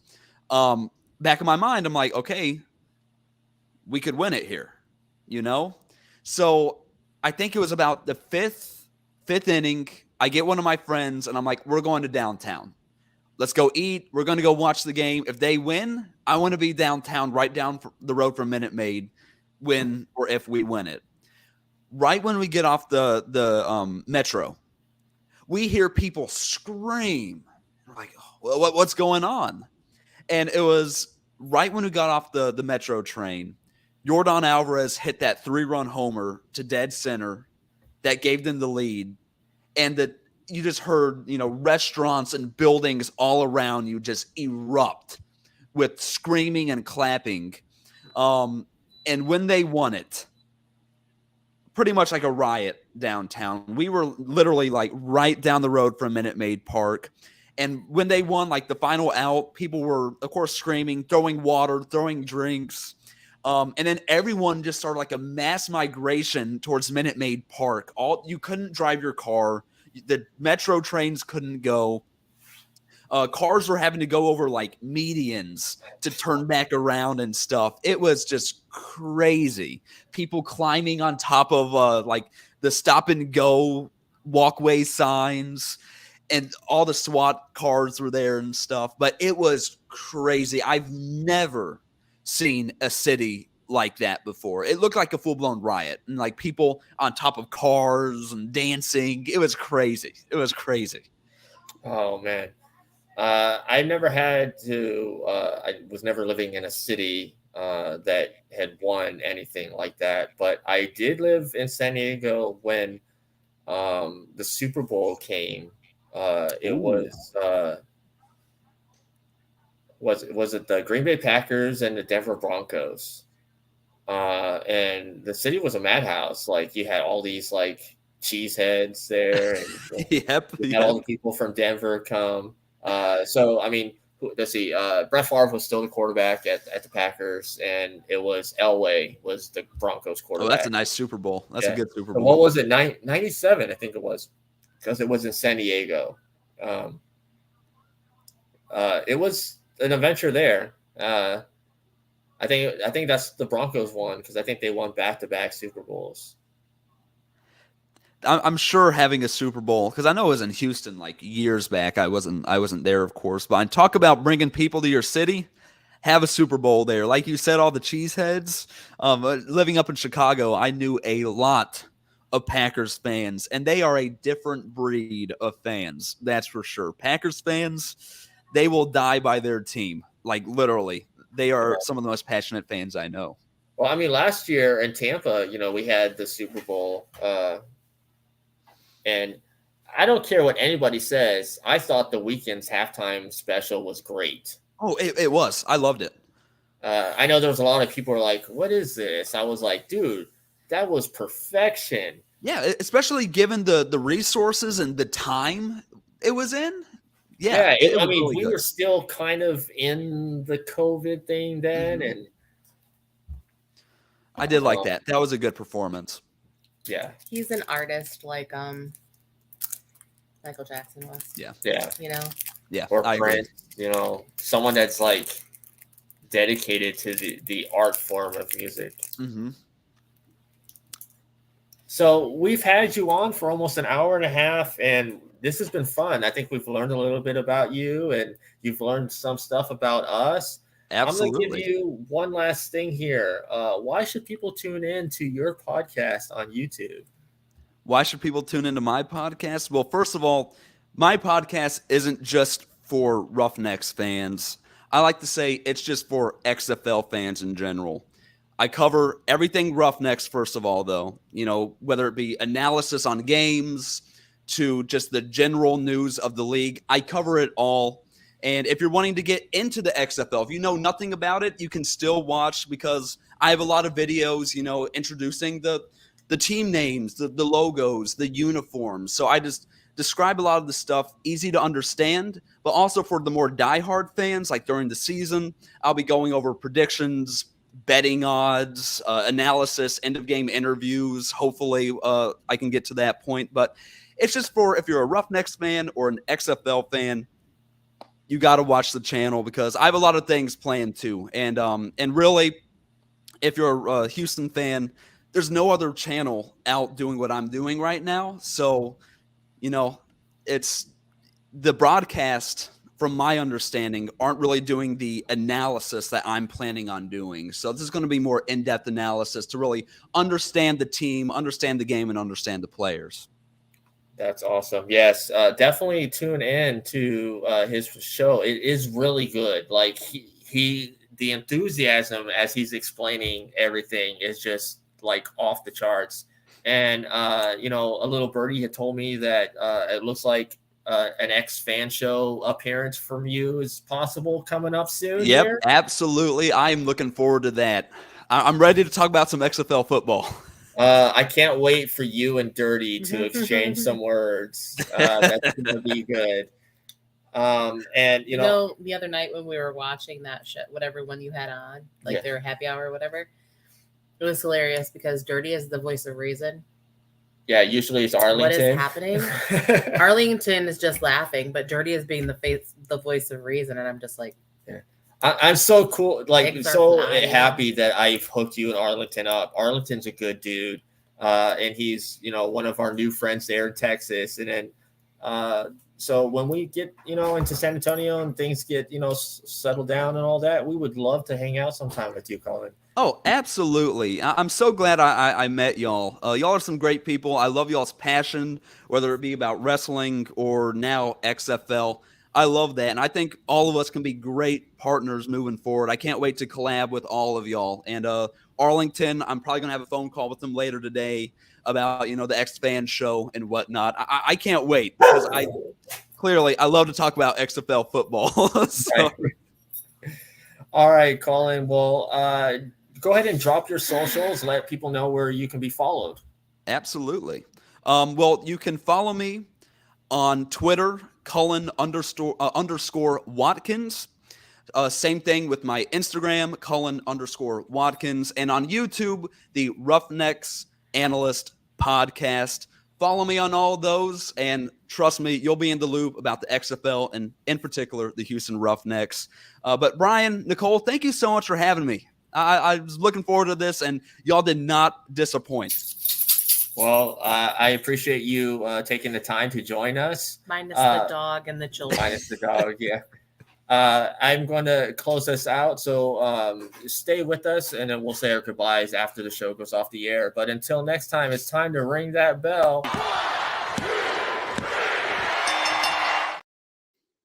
Back of my mind, I'm like, okay, we could win it here, you know? So I think it was about the fifth inning. I get one of my friends, and I'm like, we're going to downtown. Let's go eat. We're going to go watch the game. If they win, I want to be downtown, right down the road from Minute Maid, win or if we win it. Right when we get off the metro, we hear people scream. We're like, oh, what's going on? And it was right when we got off the metro train. Yordan Alvarez hit that 3-run homer to dead center that gave them the lead. And you just heard, restaurants and buildings all around you just erupt with screaming and clapping. And when they won it, pretty much like a riot downtown. We were literally like right down the road from Minute Maid Park. And when they won, like the final out, people were, of course, screaming, throwing water, throwing drinks. And then everyone just started like a mass migration towards Minute Maid Park. You couldn't drive your car. The metro trains couldn't go. Cars were having to go over like medians to turn back around and stuff. It was just crazy. People climbing on top of like the stop and go walkway signs, and all the SWAT cars were there and stuff. But it was crazy. I've never seen a city like that before. It looked like a full-blown riot, and like people on top of cars and dancing. It was crazy. Oh man. I never had to I was never living in a city that had won anything like that, but I did live in San Diego when the Super Bowl came. It was it the Green Bay Packers and the Denver Broncos? And the city was a madhouse. Like you had all these like cheeseheads there, and Yep. had all the people from Denver come. So I mean, let's see. Brett Favre was still the quarterback at the Packers, and it was Elway was the Broncos quarterback. Oh, that's a nice Super Bowl. That's a good Super Bowl. What was it? 97, I think it was, because it was in San Diego. It was an adventure there. I think that's the Broncos won because I think they won back-to-back Super Bowls. I'm sure having a Super Bowl, because I know it was in Houston like years back. I wasn't there, of course. But I talk about bringing people to your city. Have a Super Bowl there, like you said. All the cheeseheads. Living up in Chicago, I knew a lot of Packers fans, and they are a different breed of fans. That's for sure. Packers fans, they will die by their team. Like literally, they are some of the most passionate fans I know. Well, I mean, last year in Tampa, we had the Super Bowl, and I don't care what anybody says. I thought the Weeknd's halftime special was great. Oh, it was. I loved it. I know there was a lot of people who were like, what is this? I was like, dude, that was perfection. Yeah, especially given the resources and the time it was in. Yeah, I mean, really we were still kind of in the COVID thing then, and I did like that. That was a good performance. Yeah, he's an artist like Michael Jackson was. Yeah. Yeah, or I Prince, agree. Someone that's like dedicated to the art form of music. Mm-hmm. So we've had you on for almost an hour and a half, and this has been fun. I think we've learned a little bit about you, and you've learned some stuff about us. Absolutely. I'm going to give you one last thing here. Why should people tune in to your podcast on YouTube? Why should people tune into my podcast? Well, first of all, my podcast isn't just for Roughnecks fans. I like to say it's just for XFL fans in general. I cover everything Roughnecks, first of all, though, whether it be analysis on games to just the general news of the league. I cover it all. And if you're wanting to get into the XFL, if you know nothing about it, you can still watch, because I have a lot of videos, introducing the team names, the logos, the uniforms. So I just describe a lot of the stuff, easy to understand, but also for the more diehard fans, like during the season, I'll be going over predictions, betting odds, analysis, end of game interviews. Hopefully I can get to that point, but it's just for if you're a Roughnecks fan or an XFL fan, you got to watch the channel, because I have a lot of things planned too. And really, if you're a Houston fan, there's no other channel out doing what I'm doing right now. So, it's the broadcast, from my understanding, aren't really doing the analysis that I'm planning on doing. So this is going to be more in-depth analysis to really understand the team, understand the game, and understand the players. That's awesome. Yes, definitely tune in to his show. It is really good. Like he the enthusiasm as he's explaining everything is just like off the charts. And a little birdie had told me that it looks like an ex-fan show appearance from you is possible coming up soon. Yep, here. Absolutely. I'm looking forward to that. I'm ready to talk about some XFL football. I can't wait for you and Dirty to exchange some words. That's going to be good. And the other night when we were watching that shit, whatever one you had on, their happy hour or whatever, it was hilarious because Dirty is the voice of reason. Yeah, usually it's Arlington. What is happening? Arlington is just laughing, but Dirty is being the voice of reason, and I'm just like, I'm so cool, happy that I've hooked you and Arlington up. Arlington's a good dude, and he's one of our new friends there in Texas. And then so when we get into San Antonio and things get settled down and all that, we would love to hang out sometime with you, Cullen. Oh, absolutely. I'm so glad I met y'all. Y'all are some great people. I love y'all's passion, whether it be about wrestling or now XFL. I love that. And I think all of us can be great partners moving forward. I can't wait to collab with all of y'all. And Arlington, I'm probably going to have a phone call with them later today about, the X-Fan show and whatnot. I can't wait, because I love to talk about XFL football. So. All right, Colin. Well, go ahead and drop your socials. Let people know where you can be followed. Absolutely. Well, you can follow me on Twitter, Cullen _ Watkins. Same thing with my Instagram, Cullen _ Watkins. And on YouTube, the Roughnecks Analyst Podcast. Follow me on all those, and trust me, you'll be in the loop about the XFL and, in particular, the Houston Roughnecks. But Brian, Nicole, thank you so much for having me. I was looking forward to this, and y'all did not disappoint. Well, I appreciate you taking the time to join us. Minus the dog and the children. Minus the dog, yeah. I'm going to close this out. So stay with us, and then we'll say our goodbyes after the show goes off the air. But until next time, it's time to ring that bell.